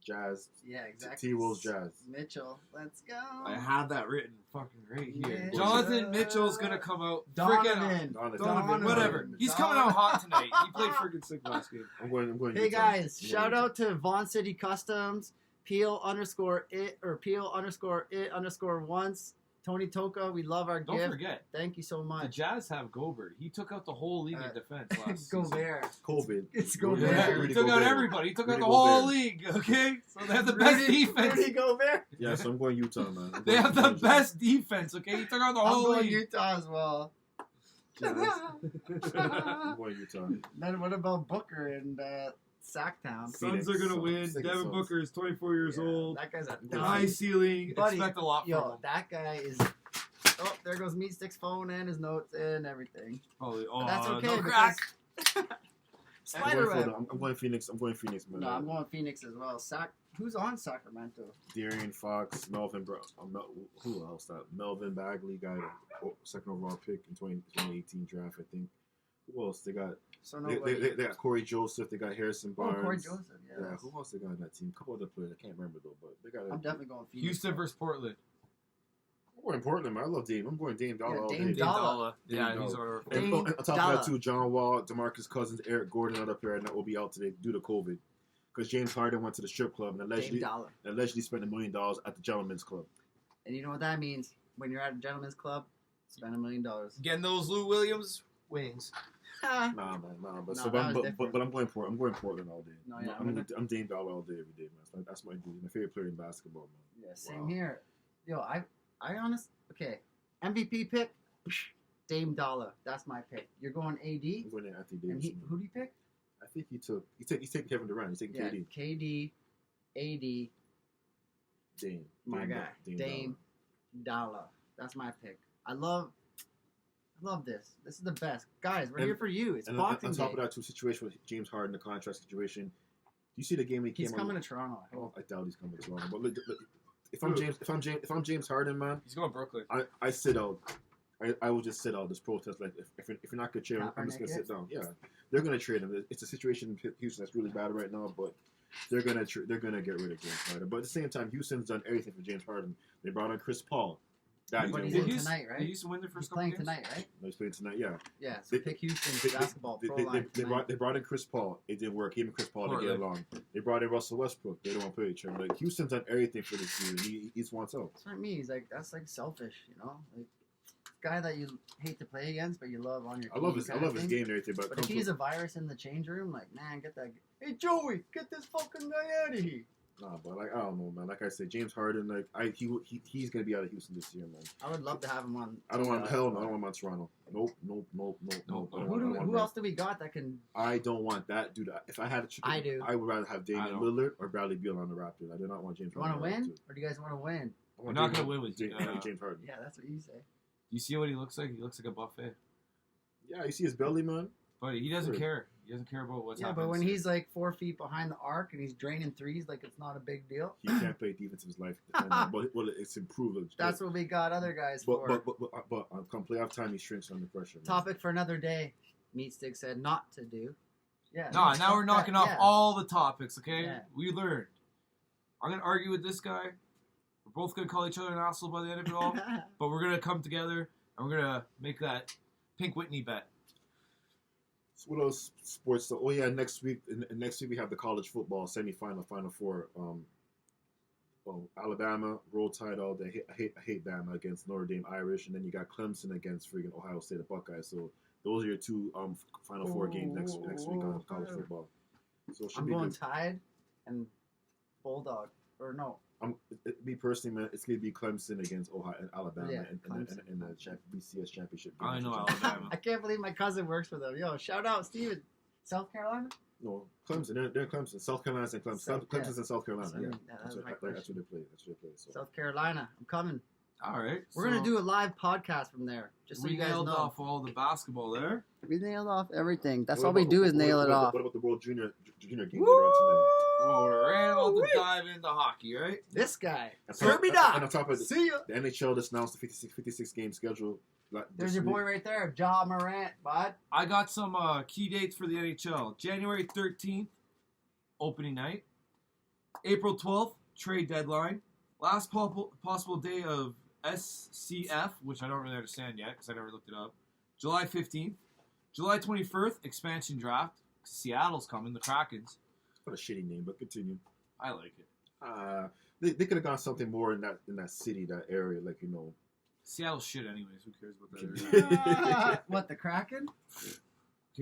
Jazz. Yeah, exactly. T-Wolves Jazz. Mitchell, let's go. I have that written fucking right here. Yeah. Jonathan Mitchell's gonna come out. Donovan. Donovan, whatever. He's coming out hot tonight. He played freaking sick last game. I'm going. Hey Utah. guys, I'm shout going out to Vaughn City Customs, Peel_it_once. Tony Toka, we love our Don't gift. forget, Thank you so the much. Jazz have Gobert. He took out the whole league in defense last Go season. Bear. COVID. It's Yeah, Go Rudy Bear. he Rudy took out Gobert. everybody. He took out Rudy the whole Gobert. league. Okay, so they have the best defense. Rudy Go Bear. Yeah, so I'm going Utah, man. They have the best defense. Okay, he took out the I'm whole going league. Utah as well. I'm going Utah. Then what about Booker and Sacktown? Phoenix. Suns are gonna win. Six Devin Suns. Booker is 24 years Yeah, old. That guy's a High ceiling. Buddy, Expect a lot from Yo, him. that guy is. Oh, there goes Meat Stick's phone and his notes and everything. Probably. But Oh, that's okay. no because crack. Spiderweb. I'm going Phoenix. I'm going Phoenix, man. No, I'm going Phoenix as well. Who's on Sacramento? De'Aaron Fox, Melvin, who else? That Melvin Bagley got second overall pick in 2018 draft, I think. Who else? They got So they nobody. got Corey Joseph. They got Harrison Oh, Barnes. Corey Joseph. Yeah. Yeah, who else they got in that team? A couple other players. I can't remember though, but they got. I'm definitely going Phoenix. Houston versus Portland. I'm going Portland, man. I love Dame. I'm going Dame Dollar Yeah, all Dame day. Dollar. Yeah, Dame he's Dollar. our. Dame And on top Dollar. of that, too, John Wall, DeMarcus Cousins, Eric Gordon, another player, and that will be out today due to COVID. Because James Harden went to the strip club and Dame Dollar. allegedly spent $1 million at the Gentlemen's Club. And you know what that means? When you're at a gentleman's club, spend $1 million. Getting those Lou Williams wings. Nah, man, nah. But No, so, that was but different. I'm going Portland all day. No, yeah, I'm Dame Dollar all day, every day, man. That's my dude. My favorite player in basketball, man. Yeah, same Wow. here. Yo, I okay. MVP pick, Dame Dollar. That's my pick. You're going AD. I'm going to Anthony And Davis. who do you pick? I think he's taking Kevin Durant. He's taking Yeah, KD. KD, AD, Dame. my guy, Dame Dollar. That's my pick. I love this. This is the best, guys. We're And- here for you. It's And Boxing on top Day. of that, too, situation with James Harden, the contract situation. Do you see the game when he He's came coming on? to Toronto. I hope. I doubt he's coming to Toronto. But look, if I'm James Harden, man, He's going Brooklyn. I sit out. I will just sit out this protest. Like if you're not gonna trade him, I'm just gonna Kaepernick sit down. Yeah, they're gonna trade him. It's a situation in Houston that's really bad right now, but they're gonna get rid of James Harden. But at the same time, Houston's done everything for James Harden. They brought in Chris Paul. That But didn't he's work. in Houston- tonight, right? Did Houston win their He's first couple playing games? tonight, right? No, he's playing tonight. Yeah. Yeah. So They- pick Houston basketball pro line They tonight. brought in Chris Paul. It didn't work. Him and Chris Paul didn't get Portland. along. They brought in Russell Westbrook. They don't want to play each other. Like Houston's done everything for this team. He just wants out. That's what I mean. He's like that's like selfish, you know, like guy that you hate to play against, but you love on your I team. love his kind of game thing. and everything, but But if he's a virus in the change room, like man, get that. Hey Joey, get this fucking guy out of here. nah, but like I don't know, man. Like I said, James Harden, like he's gonna be out of Houston this year, man. I would love to have him on. I don't want hell. No, I don't want him on Toronto. Nope. I don't want Who him. else do we got that can? I don't want that dude. If I had to, I do. I would rather have I Damian don't. Lillard or Bradley Beal on the Raptors. I do not want James. You want to Harden on the win, Raptors. or do you guys want to win? I We're want not James- gonna win with James Harden. Yeah, that's what you say. You see what he looks like? He looks like a buffet. Yeah, you see his belly, man. But he doesn't Sure. care. He doesn't care about what's Yeah, happening. but when he's like 4 feet behind the arc and he's draining threes, like it's not a big deal. He can't play defense in his life. But it's improved. That's what we got other guys But for. come playoff time, he shrinks under pressure. Man. Topic for another day. Meat Stick said not to do. Yeah. Nah, fuck now we're that, knocking off yeah. all the topics, okay? Yeah. We learned. I'm going to argue with this guy. We're both going to call each other an asshole by the end of it all. But we're going to come together and we're going to make that Pink Whitney bet. So what else sports? So, oh yeah, next week we have the college football semifinal, Final Four. Alabama roll tide all day. I hate Bama against Notre Dame Irish, and then you got Clemson against freaking Ohio State the Buckeyes. So those are your two Final Four games next week on college football. So it should I'm be going good. Tide and Bulldog. Or no. Me personally, man, it's gonna be Clemson against Ohio and Alabama Yeah, in the BCS championship. I game. know Alabama. I can't believe my cousin works for them. Yo, shout out, Steven. South Carolina? No, Clemson. They're Clemson. South Carolina's and Clemson. Clemson's in South Carolina. Yeah, Yeah, that that's was my what question. they play. That's what they play. So. South Carolina. I'm coming. All right. We're going to do a live podcast from there. Just so we you guys nailed know. off all the basketball there. We nailed off everything. That's What all we about- do is what- nail it what- off. What about the World Junior game later Woo! on Oh, we're right about to Woo-wee. dive into hockey, right? This guy. tonight? Kirby And Doc. on top of See ya. the NHL just announced the 56 game schedule. There's your boy right there, Ja Morant, bud. I got some key dates for the NHL. January 13th, opening night. April 12th, trade deadline. Last possible day of SCF, which I don't really understand yet because I never looked it up. July 15th. July 21st, expansion draft. Seattle's coming, the Krakens. What a shitty name, but continue. I like it. They could have gone something more in that city, that area, like, you know. Seattle's shit anyways. Who cares about that area? What, the Kraken? Who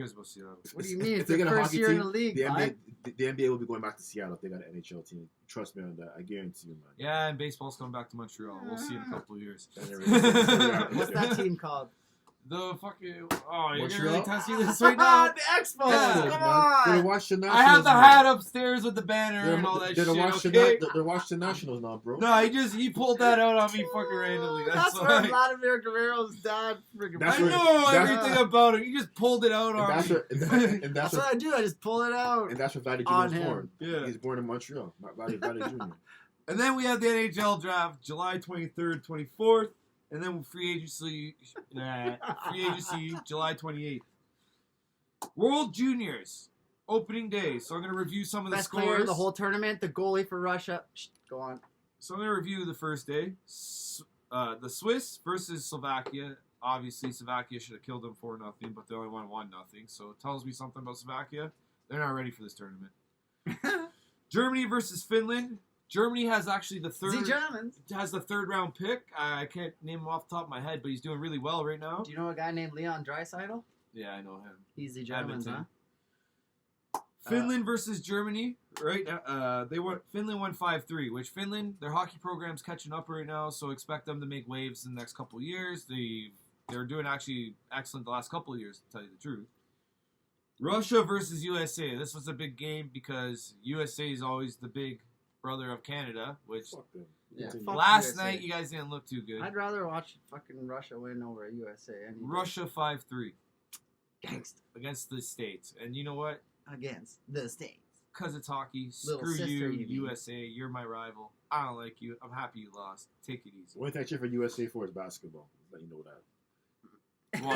cares about Seattle? What do you mean? It's If they the get a first hockey year in team, the league, the bud. NBA will be going back to Seattle if they got an NHL team. Trust me on that. I guarantee you, man. Yeah, and baseball's coming back to Montreal. We'll see in a couple of years. What's that team called? The fucking... Oh, you're Montreal? going to really test you this right now? The Expos! Yeah. Come They're on! Washington I Nationals. have the man. hat upstairs with the banner They're, and all that they're shit, the Washington, okay? they're Washington Nationals now, bro. No, he pulled that out on me fucking randomly. That's That's where why. Vladimir Guerrero's dad freaking... That's I where- know that's- everything about it. You just pulled it out And on that's me. where, and That's that's what where, I do. I just pull it out. and that's where Vladdy On Jr. was him. born. Yeah. He's born in Montreal, not Vladdy Jr. And then we have the NHL draft, July 23rd, 24th, and then free agency, July 28th. World Juniors, opening day. So I'm going to review some of the Best scores. player of the whole tournament, the goalie for Russia. Shh, go on. So I'm going to review the first day. The Swiss versus Slovakia. Obviously, Slovakia should have killed them 4-0, but they only won 1-0. So it tells me something about Slovakia. They're not ready for this tournament. Germany versus Finland. Germany has actually the third Germans. has the third round pick. I can't name him off the top of my head, but he's doing really well right now. Do you know a guy named Leon Draisaitl? Yeah, I know him. He's the Germans, huh? Edmonton. Finland versus Germany, right? Finland won 5-3, which Finland, their hockey program's catching up right now, so expect them to make waves in the next couple of years. They're doing actually excellent the last couple of years, to tell you the truth. Russia versus USA. This was a big game because USA is always the big brother of Canada, which Fuck them. Yeah, Continue. fuck last USA. night you guys didn't look too good. I'd rather watch fucking Russia win over USA. Any day. Russia 5-3 Gangsta. against the States. And you know what? Against the States. Because it's hockey, Little screw sister, you, you mean. USA. You're my rival. I don't like you. I'm happy you lost. Take it easy. The only thing I cheer for USA for is basketball. Let you know that. Well,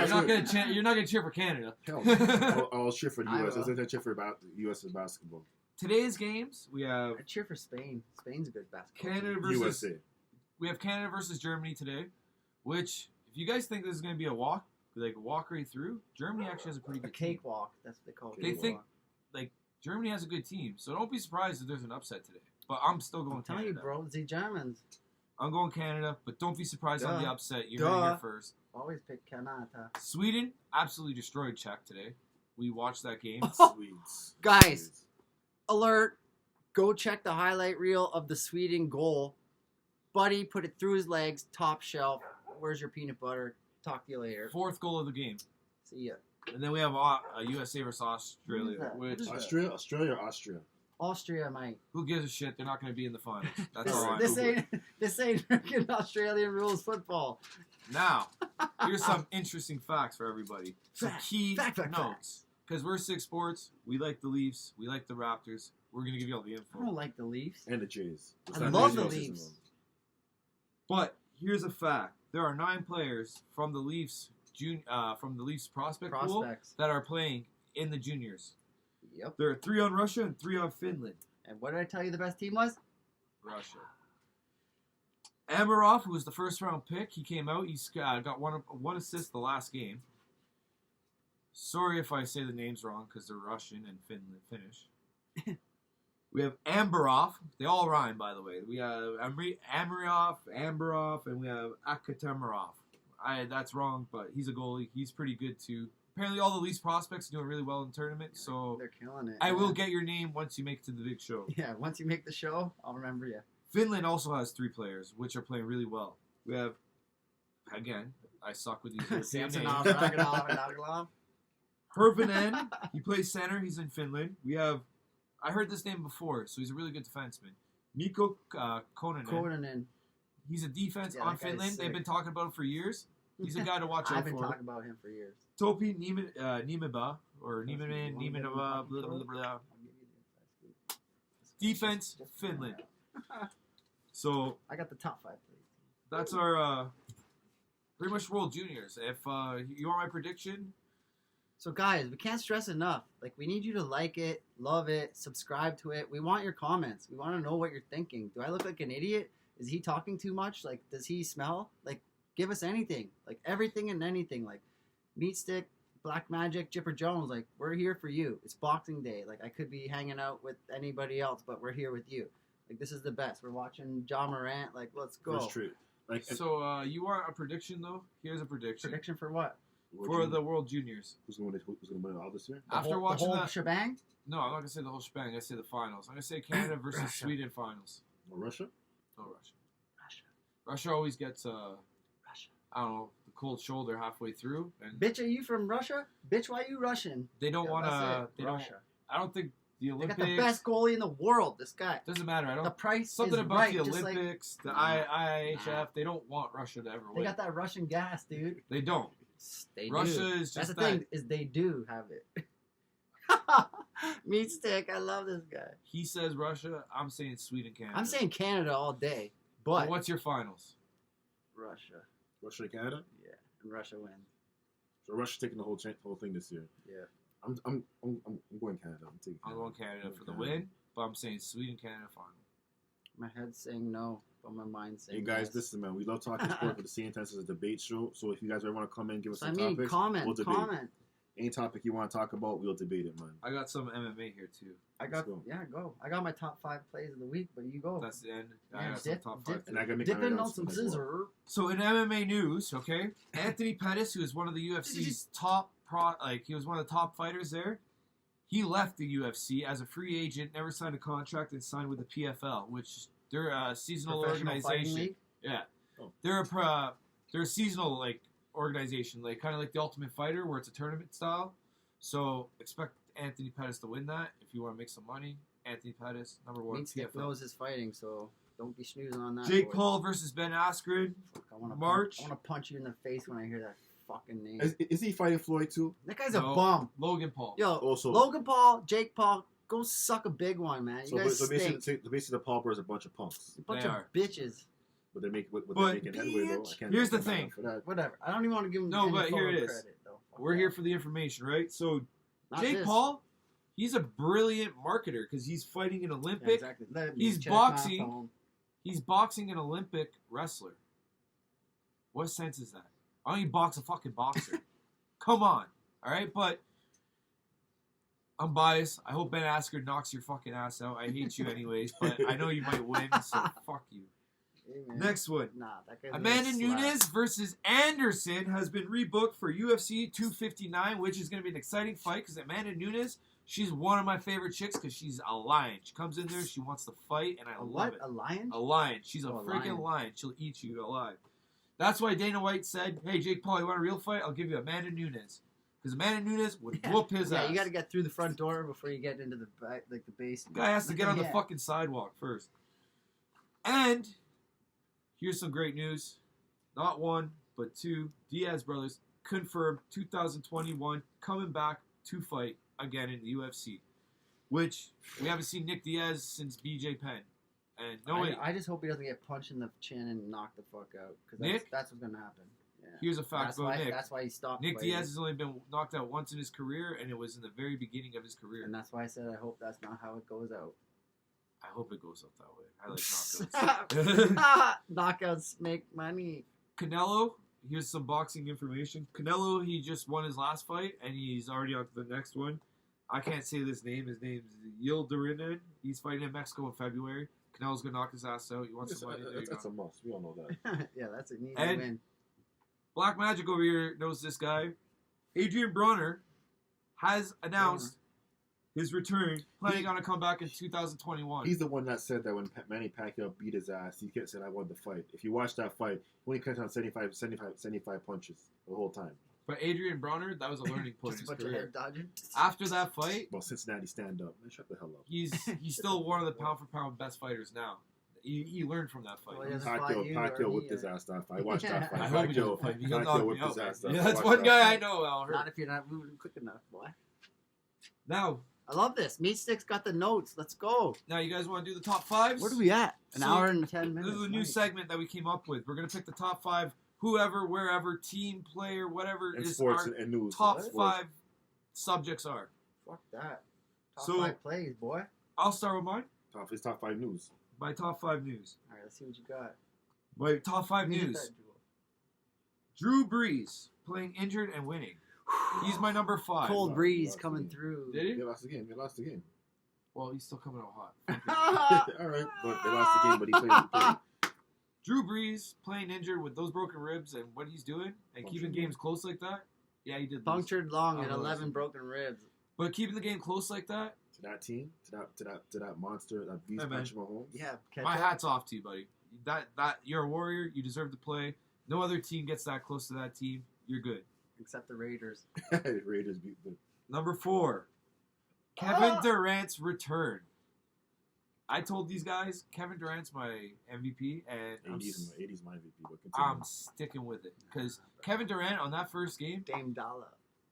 you're not gonna cheer for Canada. Hell, I'll cheer for the I U.S. will. I cheer for U.S. basketball. Today's games, we have I cheer for Spain. Spain's a good basketball. Canada team. versus USA. we have Canada versus Germany today. Which, if you guys think this is gonna be a walk right through, Germany actually has a pretty A good team. cakewalk. That's what they call it. They think Cakewalk. Germany has a good team, so don't be surprised if there's an upset today. But I'm still going I'm telling you, Canada. bro. The Germans I'm going Canada, but don't be surprised on the Duh. upset. You're gonna hear first. always pick Canada. Sweden absolutely destroyed Czech today. We watched that game. Swedes. Guys. Swedes. Alert! Go check the highlight reel of the Sweden goal. Buddy put it through his legs, top shelf. Where's your peanut butter? Talk to you later. Fourth goal of the game. See ya. And then we have USA versus Australia, that? which What is Australia or Austria? Austria, mate. who gives a shit? They're not going to be in the finals. That's all I This know. ain't freaking Australian rules football. Now, here's some interesting facts for everybody. Some Fact, key fact. notes. Because we're 6 Sports, we like the Leafs, we like the Raptors. We're going to give you all the I info. don't like the Leafs. And the Jays. It's I not love Jays, the it's Leafs. But here's a fact: there are 9 players from the Leafs, prospect pool Prospects. that are playing in the juniors. Yep. There are 3 on Russia and 3 on Finland. And what did I tell you the best team was? Russia. Amarov, who was the first round pick, he came out. He's got one assist the last game. Sorry if I say the names wrong because they're Russian and Finnish. We have Amberov. They all rhyme, by the way. We have Amberov, and we have Akatemarov. That's wrong, but he's a goalie. He's pretty good too. Apparently, all the Leafs prospects are doing really well in the tournament. So They're killing it. I man. will get your name once you make it to the big show. Yeah, once you make the show, I'll remember you. Finland also has 3 players, which are playing really well. We have, again, I suck with these European Samsonov, names. Dragunov, and Naglov. Hervanen, he plays center. He's in Finland. We have, I heard this name before, so he's a really good defenseman. Mikko Kononen. Koivunen. He's a defense Yeah, on that guy's Finland. They've sick. been talking about him for years. He's a guy to watch I've out been for. talking about him for years. Topi Niemeba, or Niemaba, blah, blah, blah. Defense, Finland. So I got the top 5, please. that's our pretty much World Juniors. If you want my prediction, So guys, we can't stress enough. Like, we need you to like it, love it, subscribe to it. We want your comments. We want to know what you're thinking. Do I look like an idiot? Is he talking too much? Like, does he smell? Like, give us anything. Like, everything and anything. Like, Meat Stick, Black Magic, Jipper Jones. Like, we're here for you. It's Boxing Day. Like, I could be hanging out with anybody else, but we're here with you. Like, this is the best. We're watching John Morant. Like, let's go. First trip. Like, So you want a prediction though? Here's a prediction. Prediction for what? For the World Juniors. Who's gonna win all this year? After the watching whole that, shebang? no, I'm not gonna say the whole shebang. I'm gonna say the finals. I'm gonna say Canada versus Russia. Sweden finals. Or Russia? Oh, Russia. Russia. Russia always gets Russia. I don't know, the cold shoulder halfway through, and Bitch, are you from Russia? Bitch, why you Russian? they don't Yeah, want that's to. it. They don't. Russia. I don't think the They Olympics. got the best goalie in the world. This guy. Doesn't matter. I The don't. price Something is about right. the just like, Olympics, the Nah. IIHF. Nah. They don't want Russia to ever they win. got that Russian gas, dude. They don't. They Russia do. is That's just the thing is they do have it. Meat Stick, I love this guy. He says Russia. I'm saying Sweden, Canada. I'm saying Canada all day, Well, but what's your finals? Russia. Russia and Canada? Yeah, and Russia wins. So Russia's taking the whole thing this year. Yeah. I'm going Canada. I'm taking I'm Canada. going Canada I'm for the Canada. win, but I'm saying Sweden, Canada final. My head's saying no, but my mind's saying Hey guys, yes. listen, man. We love talking sport, but the same time as a debate show. So if you guys ever want to come in, give us So some I mean, topics, comment, we'll debate. comment. Any topic you want to talk about, we'll debate it, man. I got some MMA here too. I got go. go. I got my top 5 plays of the week, but you go. That's the end. I Yeah, got some dip- top dip- five. And I gotta make Dip my in on announcement some as well. scissor. So in MMA news, okay, Anthony Pettis, who is one of the UFC's he was one of the top fighters there. He left the UFC as a free agent, never signed a contract, and signed with the PFL, which they're a seasonal Professional fighting organization. league? Yeah, Oh. they're a seasonal organization, like kind of like the Ultimate Fighter, where it's a tournament style. So expect Anthony Pettis to win that if you want to make some money. Anthony Pettis, number 1 Meat Stick PFL. knows his fighting, so don't be snoozing on that. Jake boy. Paul versus Ben Askren. Fuck, I wanna March. I want to punch you in the face when I hear that fucking name. Is he fighting Floyd too? That guy's No. a bum. Logan Paul. Yo, Also, Logan Paul, Jake Paul, go suck a big one, man. You so, guys so stink. basically, the Paul Bears are a bunch of punks, A bunch They of are. bitches. but they're making But, headway though. I can't here's the I can't thing. for that. Whatever. I don't even want to give him No, any but here photo it is. credit, though. Fuck We're that. here for the information, right? So Not Jake this. Paul, he's a brilliant marketer because he's fighting an Yeah, Olympic. exactly. Let me He's check my boxing. phone. He's boxing an Olympic wrestler. What sense is that? Why don't you box a fucking boxer? Come on, all right? But I'm biased. I hope Ben Askren knocks your fucking ass out. I hate you anyways, but I know you might win, so fuck you. Hey, man. Next one. Nah, that guy's Amanda gonna slap. Nunes versus Anderson has been rebooked for UFC 259, which is going to be an exciting fight because Amanda Nunes, she's one of my favorite chicks because she's a lion. She comes in there, she wants to fight, and I A love what? it. A lion? A lion. She's a Oh, a freaking lion. lion. She'll eat you alive. That's why Dana White said, hey, Jake Paul, you want a real fight? I'll give you Amanda Nunes. Because Amanda Nunes would whoop his Yeah, ass. you got to get through the front door before you get into the back, like the basement. Guy has to get on the Yeah. fucking sidewalk first. And here's some great news. Not one, but two. Diaz brothers confirmed 2021 coming back to fight again in the UFC. Which we haven't seen Nick Diaz since BJ Penn. And no wait, I just hope he doesn't get punched in the chin and knocked the fuck out. Because Nick? that's what's going to happen. Yeah. here's a fact about Nick. That's why he stopped Nick fighting. Diaz has only been knocked out once in his career, and it was in the very beginning of his career. And that's why I said I hope that's not how it goes out. I hope it goes up that way. I like knockouts. Knockouts make money. Canelo, here's some boxing information. Canelo, he just won his last fight, and he's already on to the next one. I can't say this name. His name's Yildirim. He's fighting in Mexico in February. Canelo's going to knock his ass out. He wants some money. There you That's go. a must. We all know that. Yeah, that's an easy And- win. Black Magic over here knows this guy. Adrian Bronner has announced his return, planning on a comeback in 2021. He's the one that said that when Manny Pacquiao beat his ass, he kept saying, I won the fight. If you watch that fight, he only cut on 75 punches the whole time. But Adrian Bronner, that was a learning point in Just his a bunch of career. head dodging. After that fight, Well, Cincinnati stand up. Man, shut the hell up. he's still one of the pound for pound best fighters now. He learned from that fight. Well, he doesn't fight you or Pacquiao me, whipped his or- ass that fight. I watched that fight. I hope he doesn't fight me. He'll knock Pacquiao me whipped out. his ass that Yeah, fight. that's I one watched guy that I fight. know, Al. Not if you're not moving quick enough, boy. Now, I love this. Meat Stick's got the notes. Let's go. you guys want to do the top fives? Where are we at? An So, hour and 10 minutes. This is a new Nice. segment that we came up with. We're going to pick the top five, whoever, wherever, team, player, whatever And is sports our and news. top Sports. five subjects are. Fuck that. Top So- 5 plays, boy. I'll start with mine. His top 5 news. My top 5 news. All right, let's see what you got. My top 5 Let me hit news. that jewel. Drew Brees playing injured and winning. He's my number 5. Cold Lost- breeze lost coming the game. through. Did he? They lost the game. They lost the game. Well, he's still coming out hot. All right, but they lost the game. But he played. Drew Brees playing injured with those broken ribs and what he's doing and keeping Punctured. games close like that. Yeah, he did. lose. Punctured lung and Oh, 11 listen. broken ribs. But keeping the game close like that, To that team, to that monster, that beast, Hey, man. Patrick Mahomes. Yeah, catch my up. hat's off to you, buddy. That you're a warrior. You deserve to play. No other team gets that close to that team. You're good. Except the Raiders. Raiders beat the. Number 4, Kevin Durant's return. I told these guys Kevin Durant's my MVP, and I'm 80's my MVP. But continue. I'm sticking with it because Kevin Durant on that first game, Dame Dollar.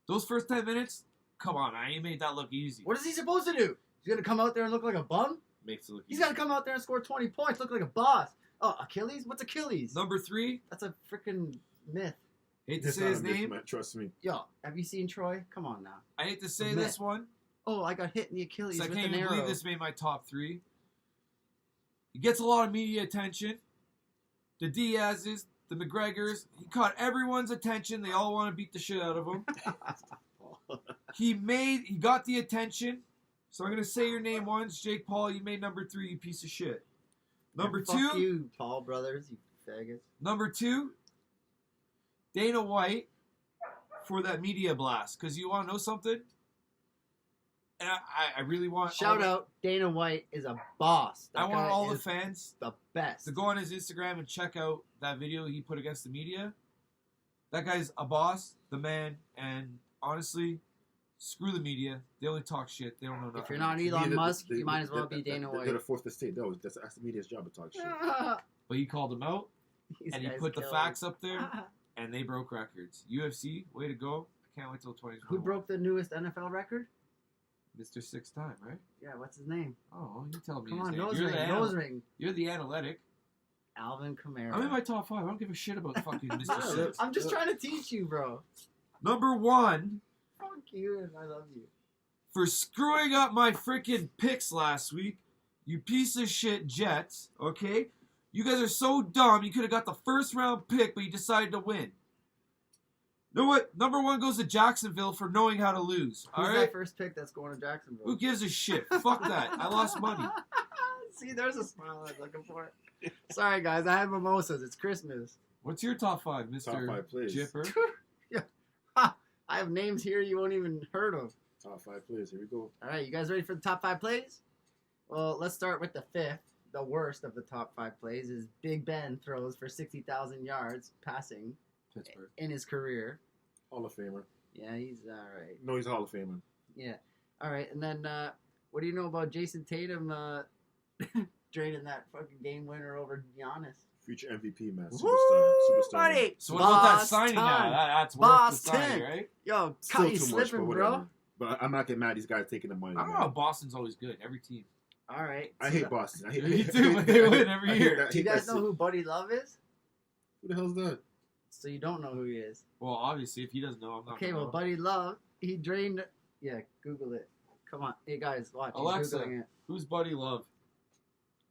those first 10 minutes, come on, I ain't made that look easy. What is he supposed to do? He's going to come out there and look like a bum? Makes it look He's easy. got to come out there and score 20 points, look like a boss. Oh, Achilles? What's Achilles? Number 3, That's a freaking myth. hate to It's say not his a myth, name. man, trust me. Yo, have you seen Troy? Come on now. I hate to say Myth. this one. Oh, I got hit in the Achilles So I with can't an even arrow. believe this made my top 3. He gets a lot of media attention. The Diaz's, the McGregors. He caught everyone's attention. They all want to beat the shit out of him. He got the attention. So I'm gonna say your name once, Jake Paul. You made number 3, you piece of shit. Number Fuck 2. you, Paul Brothers, you faggots. Number 2. Dana White for that media blast. Because you want to know something? And I really want Shout out, Dana White is a boss. That I want guy all the is fans the best. to go on his Instagram and check out that video he put against the media. That guy's a boss, the man, and honestly, screw the media. They only talk shit. They don't know nothing. If you're not Elon Musk, you might as well be Dana White. They're the fourth estate. No, that's the media's job to talk shit. But he called them out, These and he guys put the kill facts me. up there, and they broke records. UFC, way to go. I can't wait till 2021. Who broke the newest NFL record? Mr. 6-time, right? Yeah, what's his name? Oh, you tell me Come his on, name. nose You're ring, the nose ring. You're the analytic. Alvin Kamara. I'm in my top 5. I don't give a shit about fucking Mr. 6. I'm just trying to teach you, bro. Number 1, Fuck you, and I love you. for screwing up my freaking picks last week, you piece of shit Jets, okay? You guys are so dumb. You could have got the first round pick, but you decided to win. You know what? Number 1 goes to Jacksonville for knowing how to lose. All Who's right? that first pick that's going to Jacksonville? Who gives a shit? Fuck that. I lost money. See, there's a smile I was looking for. Sorry, guys. I had mimosas. It's Christmas. What's your top 5, Mr. Top 5 plays. Jipper? Ha! I have names here you won't even heard of. Top 5 players. Here we go. All right, you guys ready for the top 5 plays? Well, let's start with the 5th. The worst of the top 5 plays is Big Ben throws for 60,000 yards passing Pittsburgh. in his career. Hall of Famer. Yeah, he's all right. No, he's a Hall of Famer. Yeah. All right, and then what do you know about Jason Tatum draining that fucking game winner over Giannis? Future MVP, man. Woo, Superstar. buddy! So what about that Boston. signing now? That's worth Boston. the signing, right? Yo, Still you too much, slipping, but bro. whatever. But I'm not getting mad. These guys taking the money. I don't man. know. Boston's always good. Every team. All right. I so hate Boston. I hate. Me too, but they win every year. Do you guys know who Buddy Love is? Who the hell's that? So you don't know who he is. Well, obviously, if he doesn't know, I'm not Okay, gonna well, know. Buddy Love, he drained. Yeah, Google it. Come on, hey guys, watch. He's Alexa. Googling it. Who's Buddy Love?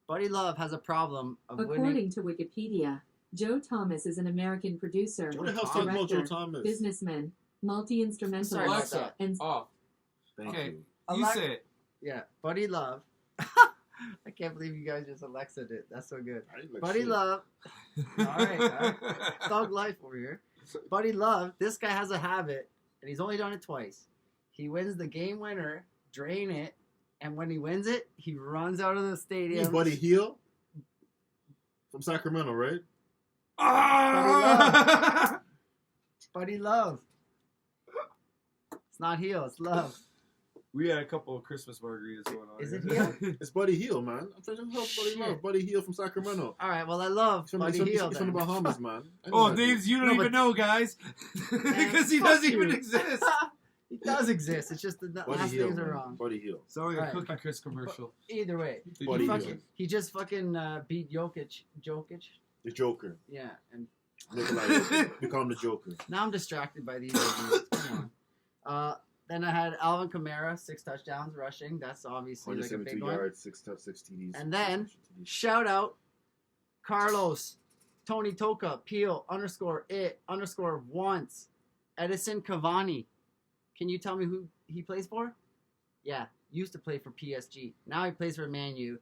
Buddy Love has a problem of winning. According to Wikipedia, Joe Thomas is an American producer, Who the hell's talking about Joe director, Thomas? businessman, Sorry multi-instrumentalist, about Alexa. that. and Oh, Thank okay. you. You Alexa- say it. Yeah, Buddy Love. I can't believe you guys just Alexa'd it. That's so good. I ain't like Buddy shit. Love. All right. Thug life over here. Buddy Love, this guy has a habit, and he's only done it twice. He wins the game winner, drain it, and when he wins it, he runs out of the stadium. He's Buddy Hield from Sacramento, right? Ah! Buddy Love. It's not heel, it's love. We had a couple of Christmas margaritas going on. Is it here. It's Buddy Hield, man. I'm trying to help Buddy Shit. Love. Buddy Hield from Sacramento. All right, well, I love He's from, Buddy he's from, Heel. he's from the then. Bahamas, man. I know Oh, that dude. names you don't No, even but- know, guys, because he fuck doesn't you. even exist. He does exist. It's just the Buddy last Hield, names are man. wrong. Buddy Hield. Sound like Right. a Cookie Crisp commercial. Either way, Buddy he, Hield. he just fucking beat Jokic. The Joker. Yeah, and Nikolai Jokic. We call him the Joker. now I'm distracted by these reviews. Come on. Then I had Alvin Kamara, 6 touchdowns rushing. That's obviously like a 172 big one. yards, 6 TDs. And then, 6 TDs. shout out Carlos, Tony Toka, Peel, _it_once, Edison Cavani. Can you tell me who he plays for? Yeah, used to play for PSG. Now he plays for Man U.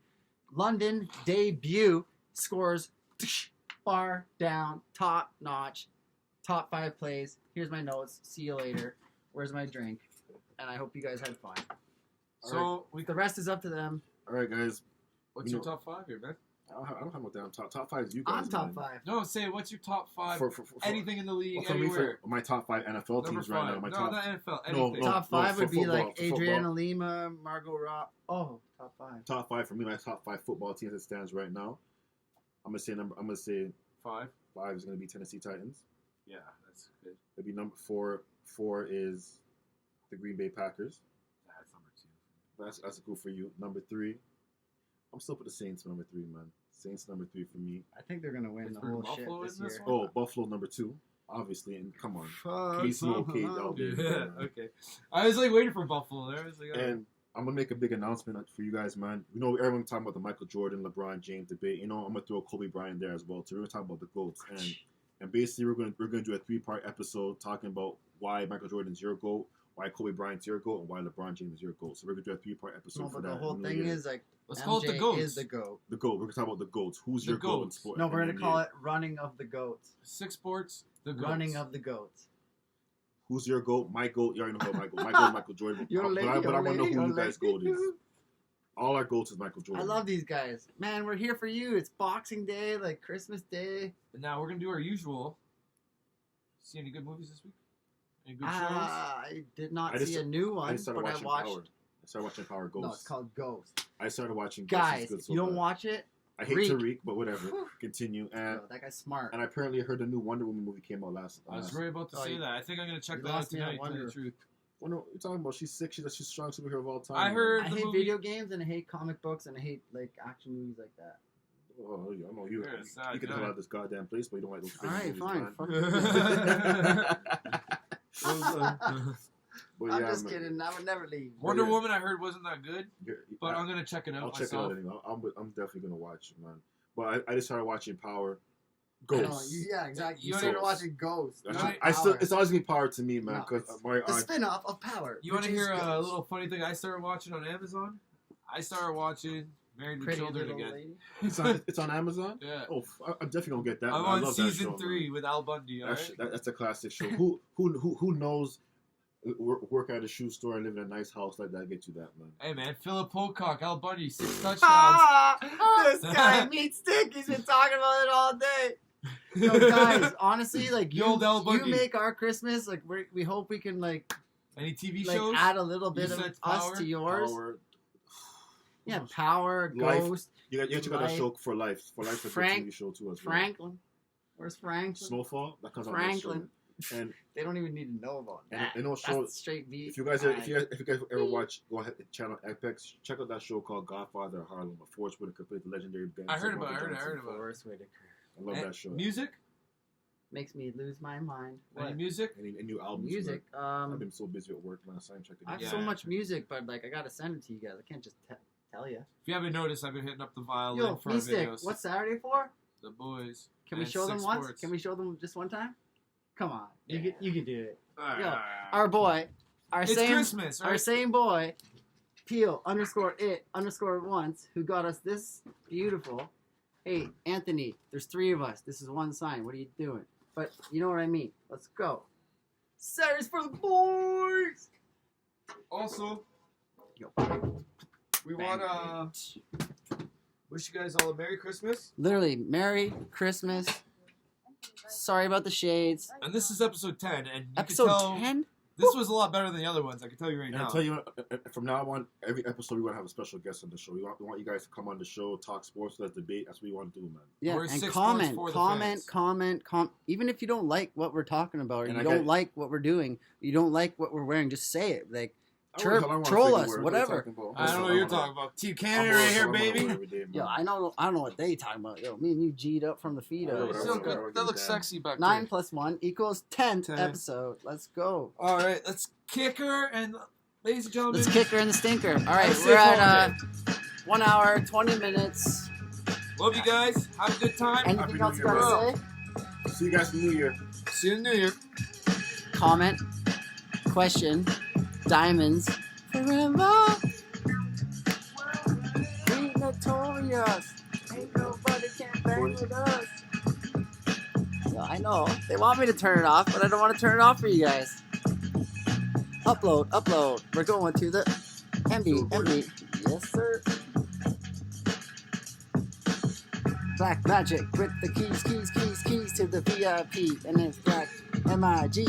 London debut, scores far down, top notch, top 5 plays. Here's my notes. See you later. Where's my drink? And I hope you guys had fun. So The rest is up to them. All right, guys. what's your top 5 here, man? I don't have no damn top 5 is you guys. I'm top man. 5. No, say what's your top 5? For Anything in the league, for me, anywhere. for my top 5 NFL Number teams 5. right now. My no, top, not NFL. No, Anything. no. Top 5 would be football, like for Adriana football. Lima, Margot Rob. Oh, top 5. top 5 for me. My top 5 football teams that stands right now. I'm gonna say 5. 5 is gonna be Tennessee Titans. Yeah, that's good. It'd be number 4. 4 is the Green Bay Packers. That's number 2. That's cool for you. Number 3, I'm still put the Saints for number 3, man. Saints number 3 for me. I think they're gonna win the Pittsburgh whole Buffalo shit is this this year. one? Oh, Buffalo number 2, obviously. And come on, Fuck. Case no case out there. Yeah, man. okay. I was like waiting for Buffalo there. I was like, oh. And I'm gonna make a big announcement for you guys, man. You know, everyone talking about the Michael Jordan, LeBron James debate. You know, I'm gonna throw Kobe Bryant there as well. So we're gonna talk about the GOATs, and basically we're gonna do a 3-part episode talking about why Michael Jordan's your GOAT, why Kobe Bryant's your GOAT, and why LeBron James is your GOAT. So we're gonna do a 3-part episode No, for but that. the whole in the thing year. is like Let's MJ call it the GOATs. is the GOAT. The GOAT. We're gonna talk about the GOATs. Who's The your GOAT in GOATs. sport? No, we're in gonna the call NBA? it running of the goats. 6 sports, the GOATs. Running of the goats. Who's your GOAT? My GOAT. You already know about my GOAT. My GOAT is Michael Jordan. Your lady, but I want to know who your you guys' lady. GOAT is. All our GOATs is Michael I Jordan. love these guys. Man, we're here for you. It's Boxing Day, like Christmas Day. And now we're gonna do our usual. See any good movies this week? Any good shows? I did not I just- see a new I one, just started but I watching watched. Power. I started watching Power Ghost. No, it's called Ghost. I started watching Ghost. Guys, It's good so you don't bad. watch it? I hate Reek. Tariq, but whatever. Continue. Yo, that guy's smart. And I apparently heard the new Wonder Woman movie came out last. I was right about to Oh, say you- that. I think I'm gonna check you that out lost me at tonight. To tell you Wonder. the truth. Well, no, you're talking about she's sick. She's the strongest superhero of all time. I heard- I the hate movie- video games and I hate comic books and I hate like action movies like that. Oh, yeah, I know you. You're a sad You can guy. hell out of this goddamn place, but you don't like those. All right, movies, fine. man. Fuck But I'm yeah, just man. kidding. I would never leave. Wonder Yeah. Woman, I heard wasn't that good, but I- I'm gonna check it out I'll check it myself. out anyway. I'm definitely gonna watch it, man. But I just started watching Power. No, Ghost. yeah, exactly. You You wanna- started watching Ghost. That's- not I still, Power. it's always been Power to me, man. No, Because it's my the spin-off of Power. You want to which is hear a Ghost. little funny thing I started watching on Amazon? I started watching Married with Pretty Children Little again. Lady? it's on Amazon. Yeah. Oh, I'm definitely gonna get that. I'm man. I on love that season show, 3 man. with Al Bundy. All right? That's a classic show. Who knows? Work at a shoe store and live in a nice house like that. Get you that, man. Hey man, Philip Pocock, Al Bundy, 6 touchdowns. This guy meat stick. He's been talking about it all day. Yo, guys, honestly, like The old Al you Bundy. make our Christmas. Like we hope we can like Any TV shows? add a little bit You of said us Power? to yours. Power. Yeah, Power, Life. Ghost, You got to check out that Life. show for life. For life, a Frank- good TV show too as well. Franklin. Where's Franklin? Snowfall that comes out Franklin. next year. And They don't even need to know about that. and also, That's straight beat. if you guys ever watch, go ahead channel Apex, check out that show called Godfather of Harlem. A Forrest Whitaker played the legendary band. I heard about it, I heard about it. Forrest Whitaker. I love And that show. Music? Makes me lose my mind. Any What? music? Any new albums? Music. man? I've been so busy at work last time checking. I have Yeah. so much music, but like I gotta send it to you guys. I can't just tell you. If you haven't noticed, I've been hitting up the violin Yo, for our Mystic, videos. what's Saturday for? The boys. Can we and show them 6 once? Sports. Can we show them just one time? Come on, Yeah. you can do it. Ah. Our boy, our It's same, Christmas, right? our same boy, Peel _it_once, who got us this beautiful. Hey, Anthony, there's 3 of us. This is one sign. What are you doing? But you know what I mean. Let's go. Saturday's for the boys. Also, Yo, we want to wish you guys all a Merry Christmas. literally, Merry Christmas. Sorry about the shades. And this is episode 10, and you Episode can tell 10? this was a lot better than the other ones. I can tell you right And now. I'll tell you, from now on, every episode we want to have a special guest on the show. We want you guys to come on the show, talk sports, let's debate. That's what we want to do, man. Yeah, We're and 6 comment, sports for the comment, fans. comment. Even if you don't like what we're talking about, or And you I don't got- like what we're doing, you don't like what we're wearing, just say it. Like, I don't know how I wanna troll figure us, word. What are you whatever. talking about? I don't know what you're talking about. Team Canada right here, baby. Every day, babe. Yo, I don't know what they talking about. Yo, me and you G'd up from the feet. Yeah, up. but So would- I good. would That do looks that. sexy back 9 there. plus 1 equals 10th 10. episode. Let's go. All right, let's kick her and ladies and gentlemen. Let's kick her in the stinker. All right, Have a we're safe at holiday. 1 hour, 20 minutes. Love you guys. Have a good time. Anything Happy else you New Year, gotta bro. say? See you guys in the New Year. See you in the New Year. Comment, question, diamonds forever. We notorious. Ain't nobody can bang with us. Yeah, I know. They want me to turn it off, but I don't want to turn it off for you guys. Upload. We're going to the MB. Yes, sir. Black Magic with the keys to the VIP. And it's Black MIG.